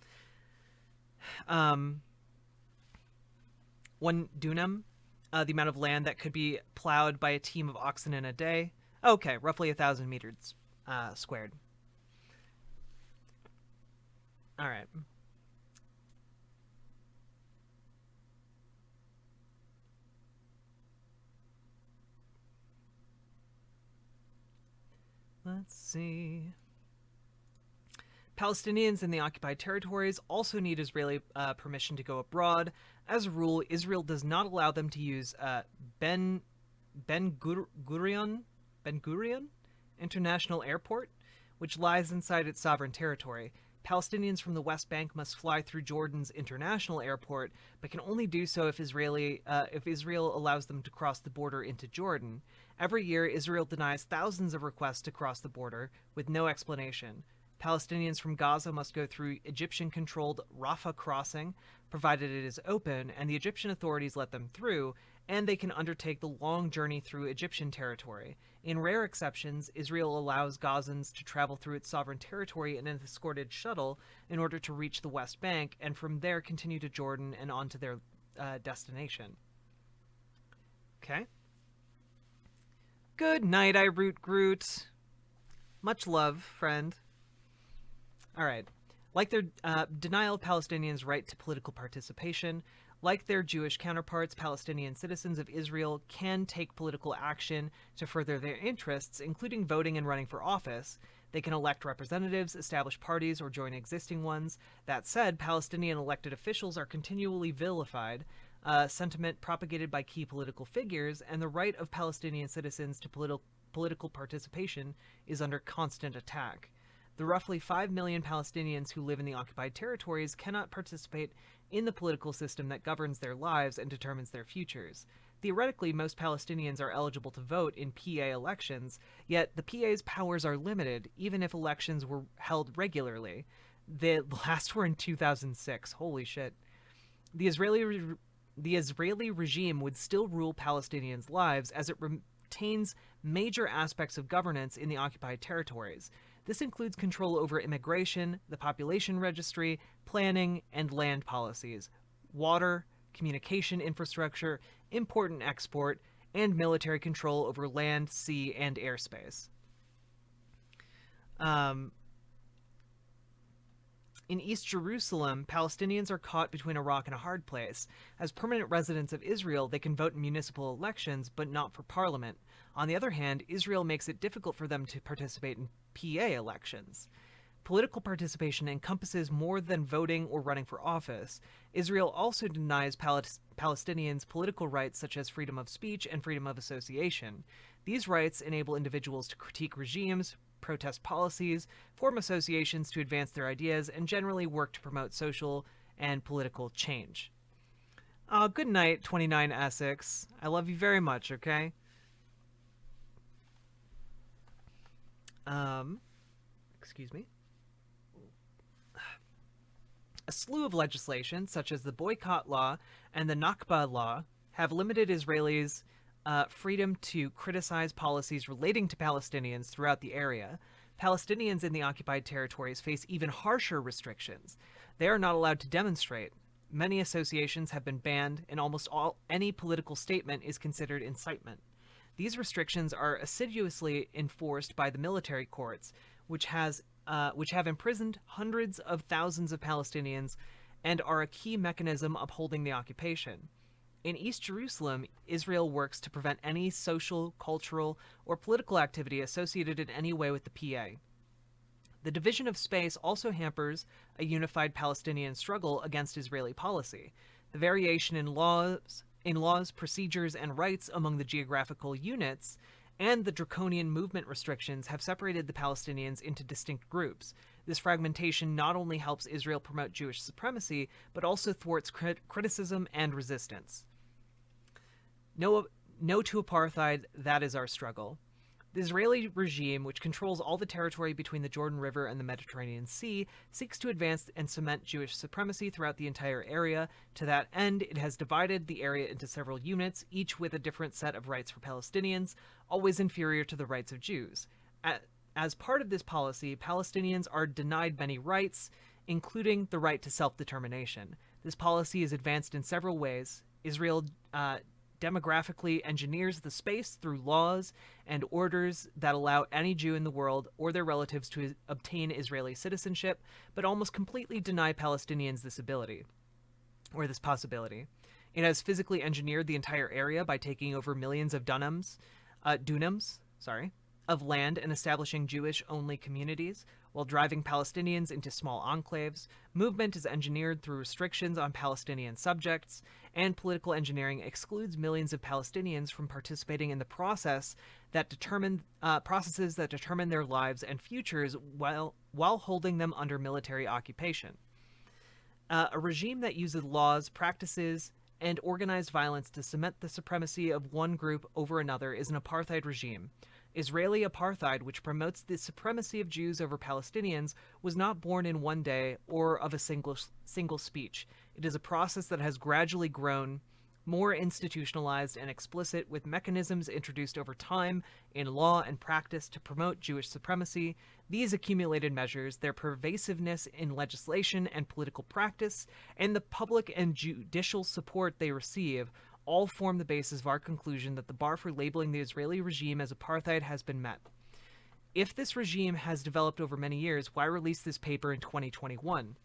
1 dunam, the amount of land that could be plowed by a team of oxen in a day. Okay, roughly 1,000 meters squared. All right. Let's see. Palestinians in the occupied territories also need Israeli permission to go abroad. As a rule, Israel does not allow them to use Ben Gurion International Airport, which lies inside its sovereign territory. Palestinians from the West Bank must fly through Jordan's international airport, but can only do so if Israel allows them to cross the border into Jordan. Every year, Israel denies thousands of requests to cross the border with no explanation. Palestinians from Gaza must go through Egyptian-controlled Rafah crossing, provided it is open and the Egyptian authorities let them through, and they can undertake the long journey through Egyptian territory. In rare exceptions, Israel allows Gazans to travel through its sovereign territory in an escorted shuttle in order to reach the West Bank, and from there continue to Jordan and on to their destination. Okay. Good night, I root Groot. Much love, friend. All right. Like their denial of Palestinians' right to political participation, like their Jewish counterparts, Palestinian citizens of Israel can take political action to further their interests, including voting and running for office. They can elect representatives, establish parties, or join existing ones. That said, Palestinian elected officials are continually vilified, sentiment propagated by key political figures, and the right of Palestinian citizens to political participation is under constant attack. The roughly 5 million Palestinians who live in the occupied territories cannot participate in the political system that governs their lives and determines their futures. Theoretically, most Palestinians are eligible to vote in PA elections, yet the PA's powers are limited, even if elections were held regularly. The last were in 2006. Holy shit. The Israeli regime would still rule Palestinians' lives as it retains major aspects of governance in the occupied territories. This includes control over immigration, the population registry, planning, and land policies, water, communication infrastructure, import and export, and military control over land, sea, and airspace. In East Jerusalem, Palestinians are caught between a rock and a hard place. As permanent residents of Israel, they can vote in municipal elections, but not for parliament. On the other hand, Israel makes it difficult for them to participate in PA elections. Political participation encompasses more than voting or running for office. Israel also denies Palestinians political rights such as freedom of speech and freedom of association. These rights enable individuals to critique regimes, protest policies, form associations to advance their ideas, and generally work to promote social and political change. Good night, 29 Essex. I love you very much, okay? Excuse me. A slew of legislation, such as the boycott law and the Nakba law, have limited Israelis' freedom to criticize policies relating to Palestinians throughout the area. Palestinians in the occupied territories face even harsher restrictions. They are not allowed to demonstrate. Many associations have been banned, and almost any political statement is considered incitement. These restrictions are assiduously enforced by the military courts, which have imprisoned hundreds of thousands of Palestinians and are a key mechanism upholding the occupation. In East Jerusalem, Israel works to prevent any social, cultural, or political activity associated in any way with the PA. The division of space also hampers a unified Palestinian struggle against Israeli policy. The variation in laws, procedures, and rights among the geographical units and the draconian movement restrictions have separated the Palestinians into distinct groups. This fragmentation not only helps Israel promote Jewish supremacy, but also thwarts criticism and resistance. No to apartheid, that is our struggle. The Israeli regime, which controls all the territory between the Jordan River and the Mediterranean Sea, seeks to advance and cement Jewish supremacy throughout the entire area. To that end, it has divided the area into several units, each with a different set of rights for Palestinians, always inferior to the rights of Jews. As part of this policy, Palestinians are denied many rights, including the right to self-determination. This policy is advanced in several ways. Israel demographically engineers the space through laws and orders that allow any Jew in the world or their relatives to obtain Israeli citizenship, but almost completely deny Palestinians this ability, or this possibility. It has physically engineered the entire area by taking over millions of dunams of land and establishing Jewish-only communities, while driving Palestinians into small enclaves. Movement is engineered through restrictions on Palestinian subjects, and political engineering excludes millions of Palestinians from participating in the processes that determine their lives and futures while holding them under military occupation. A regime that uses laws, practices, and organized violence to cement the supremacy of one group over another is an apartheid regime. Israeli apartheid, which promotes the supremacy of Jews over Palestinians, was not born in one day or of a single speech. It is a process that has gradually grown more institutionalized and explicit, with mechanisms introduced over time in law and practice to promote Jewish supremacy. These accumulated measures, their pervasiveness in legislation and political practice, and the public and judicial support they receive all form the basis of our conclusion that the bar for labeling the Israeli regime as apartheid has been met. If this regime has developed over many years, why release this paper in 2021?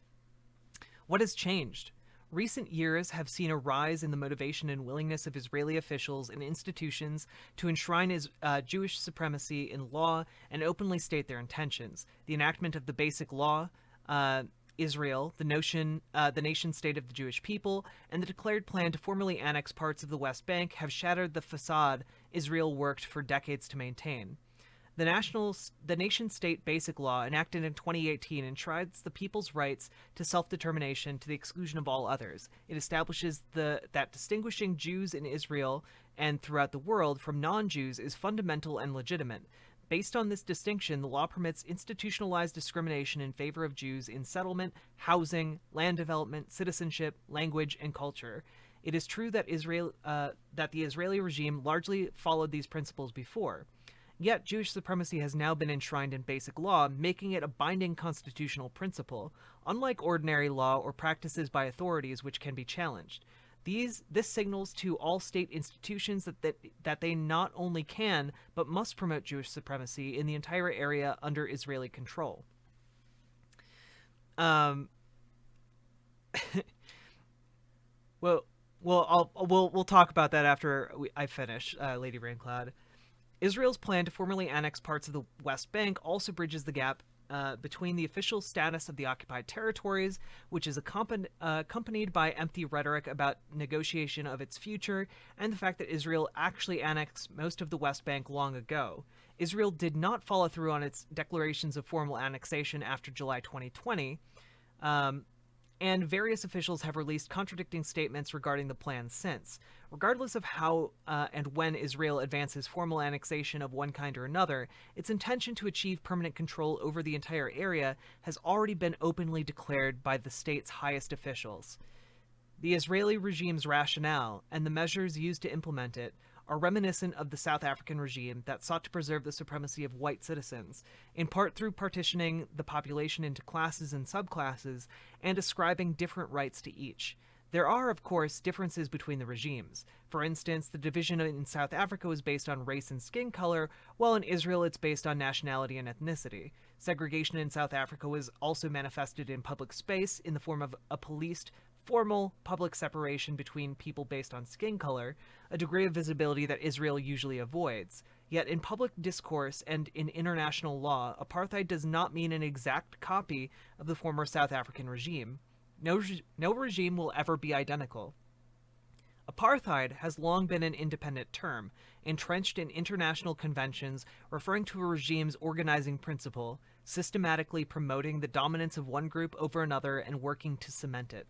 What has changed? Recent years have seen a rise in the motivation and willingness of Israeli officials and institutions to enshrine Jewish supremacy in law and openly state their intentions. The enactment of the Basic Law, Israel, the nation state of the Jewish people, and the declared plan to formally annex parts of the West Bank have shattered the facade Israel worked for decades to maintain. The nation-state Basic Law, enacted in 2018, enshrines the people's rights to self-determination to the exclusion of all others. It establishes that distinguishing Jews in Israel and throughout the world from non-Jews is fundamental and legitimate. Based on this distinction, the law permits institutionalized discrimination in favor of Jews in settlement, housing, land development, citizenship, language, and culture. It is true that the Israeli regime largely followed these principles before. Yet, Jewish supremacy has now been enshrined in Basic Law, making it a binding constitutional principle, unlike ordinary law or practices by authorities which can be challenged. This signals to all state institutions that they not only can, but must promote Jewish supremacy in the entire area under Israeli control. We'll talk about that after I finish, Lady Raincloud. Israel's plan to formally annex parts of the West Bank also bridges the gap between the official status of the occupied territories, which is accompanied by empty rhetoric about negotiation of its future, and the fact that Israel actually annexed most of the West Bank long ago. Israel did not follow through on its declarations of formal annexation after July 2020, and various officials have released contradicting statements regarding the plan since. Regardless of how and when Israel advances formal annexation of one kind or another, its intention to achieve permanent control over the entire area has already been openly declared by the state's highest officials. The Israeli regime's rationale and the measures used to implement it are reminiscent of the South African regime that sought to preserve the supremacy of white citizens, in part through partitioning the population into classes and subclasses and ascribing different rights to each. There are, of course, differences between the regimes. For instance, the division in South Africa was based on race and skin color, while in Israel it's based on nationality and ethnicity. Segregation in South Africa was also manifested in public space in the form of a policed, formal public separation between people based on skin color, a degree of visibility that Israel usually avoids. Yet in public discourse and in international law, apartheid does not mean an exact copy of the former South African regime. No regime will ever be identical. Apartheid has long been an independent term, entrenched in international conventions referring to a regime's organizing principle, systematically promoting the dominance of one group over another and working to cement it.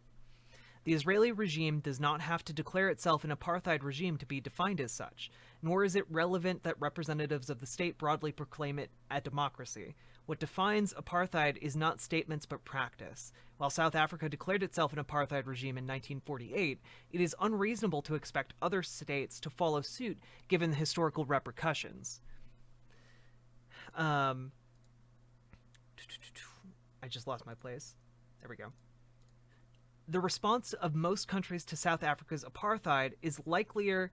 The Israeli regime does not have to declare itself an apartheid regime to be defined as such, nor is it relevant that representatives of the state broadly proclaim it a democracy. What defines apartheid is not statements but practice. While South Africa declared itself an apartheid regime in 1948, it is unreasonable to expect other states to follow suit given the historical repercussions. I just lost my place. There we go. The response of most countries to South Africa's apartheid is likelier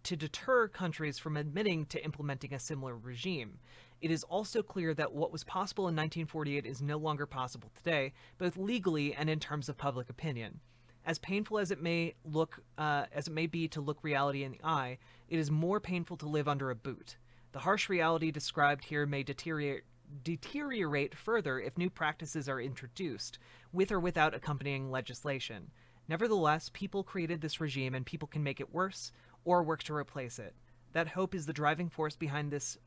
to deter countries from admitting to implementing a similar regime. It is also clear that what was possible in 1948 is no longer possible today, both legally and in terms of public opinion. As painful as it may be to look reality in the eye, it is more painful to live under a boot. The harsh reality described here may deteriorate deteriorate further if new practices are introduced, with or without accompanying legislation. Nevertheless, people created this regime and people can make it worse or work to replace it. That hope is the driving force behind this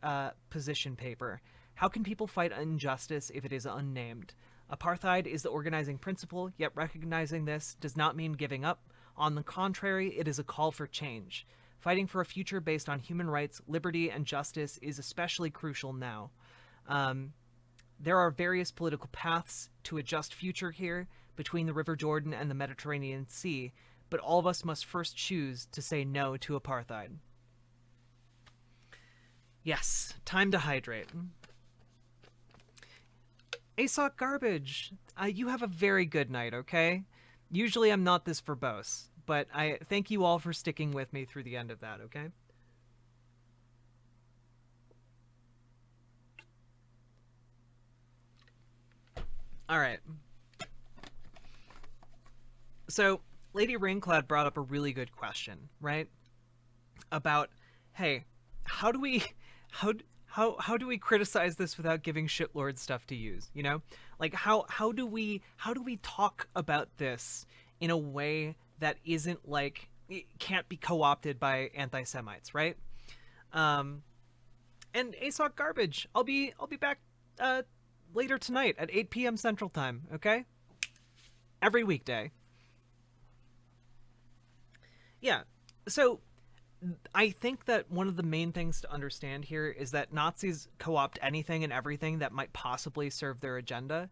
position paper. How can people fight injustice if it is unnamed? Apartheid is the organizing principle, yet recognizing this does not mean giving up. On the contrary, it is a call for change. Fighting for a future based on human rights, liberty, and justice is especially crucial now. There are various political paths to a just future here between the River Jordan and the Mediterranean Sea, but all of us must first choose to say no to apartheid. Yes, time to hydrate. ASOC Garbage, you have a very good night, okay? Usually I'm not this verbose, but I thank you all for sticking with me through the end of that, okay? All right. So, Lady Raincloud brought up a really good question, right? About, hey, how do we how do we criticize this without giving shitlord stuff to use, you know? Like how do we talk about this in a way that isn't like it can't be co-opted by anti-Semites, right? And ASOC Garbage, I'll be back later tonight at 8 p.m. Central Time, okay? Every weekday. Yeah. So I think that one of the main things to understand here is that Nazis co-opt anything and everything that might possibly serve their agenda,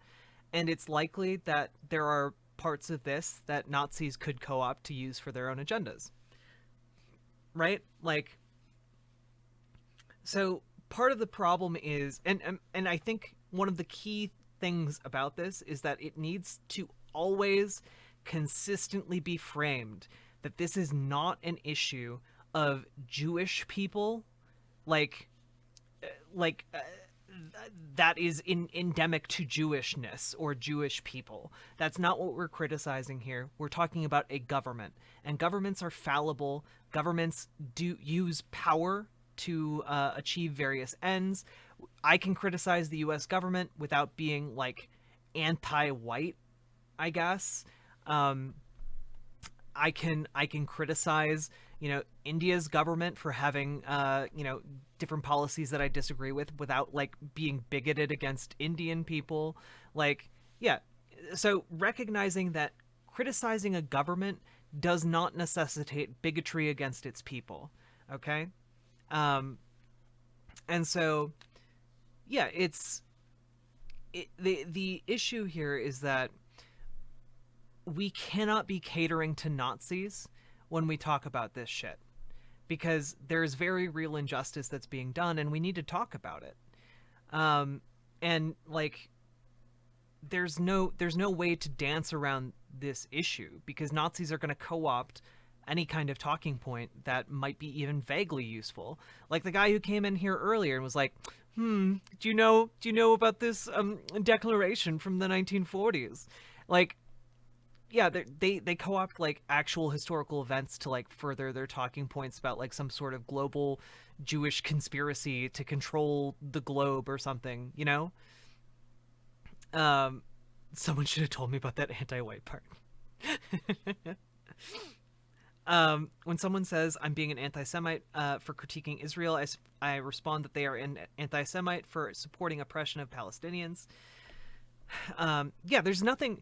and it's likely that there are parts of this that Nazis could co-opt to use for their own agendas. Right? Like, so part of the problem is, and I think one of the key things about this is that it needs to always consistently be framed that this is not an issue of Jewish people, like that is endemic to Jewishness or Jewish people. That's not what we're criticizing here. We're talking about a government, and governments are fallible. Governments do use power to achieve various ends. I can criticize the U.S. government without being like anti-white, I guess. I can criticize, you know, India's government for having you know, different policies that I disagree with without like being bigoted against Indian people. Like, yeah. So recognizing that criticizing a government does not necessitate bigotry against its people. Okay? And so yeah, the issue here is that we cannot be catering to Nazis when we talk about this shit, because there's very real injustice that's being done and we need to talk about it. And like there's no way to dance around this issue, because Nazis are going to co-opt any kind of talking point that might be even vaguely useful. Like the guy who came in here earlier and was like, do you know about this declaration from the 1940s? Like, yeah, they co-opt like actual historical events to like further their talking points about like some sort of global Jewish conspiracy to control the globe or something, you know? Someone should have told me about that anti-white part. When someone says I'm being an anti-Semite for critiquing Israel, I respond that they are an anti-Semite for supporting oppression of Palestinians. Yeah, there's nothing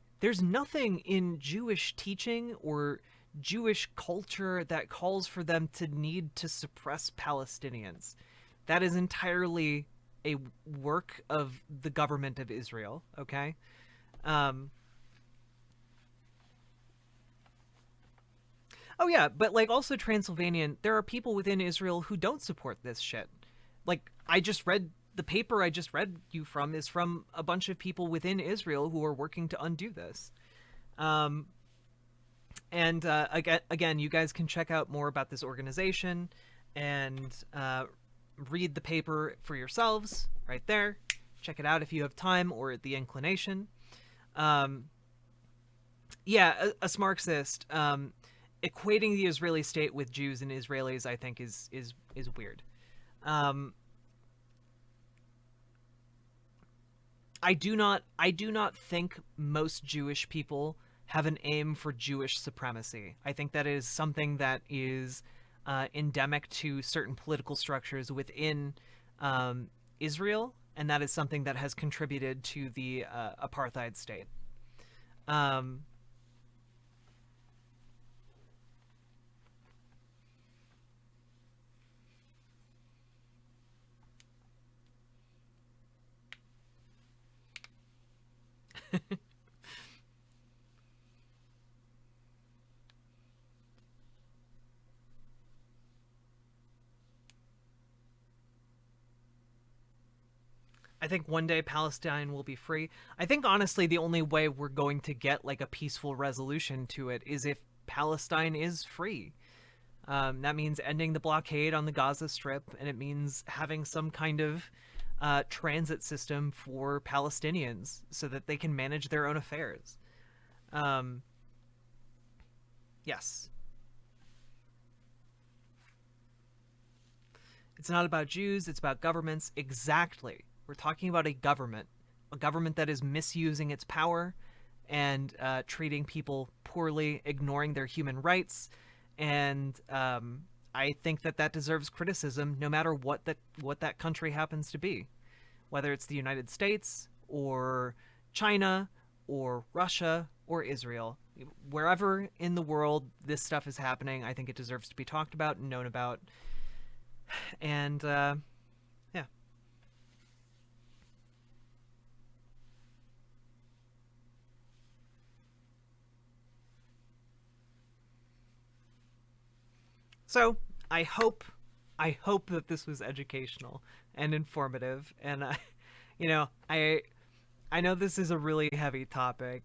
in Jewish teaching or Jewish culture that calls for them to need to suppress Palestinians. That is entirely a work of the government of Israel, okay? Oh yeah, but like also Transylvanian, there are people within Israel who don't support this shit. Like the paper I just read you from is from a bunch of people within Israel who are working to undo this. And again, you guys can check out more about this organization and read the paper for yourselves right there. Check it out if you have time or the inclination. Yeah, as Marxist, equating the Israeli state with Jews and Israelis, I think, is weird. I do not think most Jewish people have an aim for Jewish supremacy. I think that is something that is endemic to certain political structures within um, Israel, and that is something that has contributed to the apartheid state. Um, I think one day Palestine will be free. I think honestly the only way we're going to get like a peaceful resolution to it is if Palestine is free. That means ending the blockade on the Gaza Strip, and it means having some kind of transit system for Palestinians so that they can manage their own affairs. Um, yes, it's not about Jews, it's about governments. Exactly. We're talking about a government that is misusing its power and treating people poorly, ignoring their human rights, and I think that that deserves criticism, no matter what that country happens to be, whether it's the United States or China or Russia or Israel. Wherever in the world this stuff is happening, I think it deserves to be talked about and known about. And yeah. So I hope that this was educational and informative, and you know, I know this is a really heavy topic,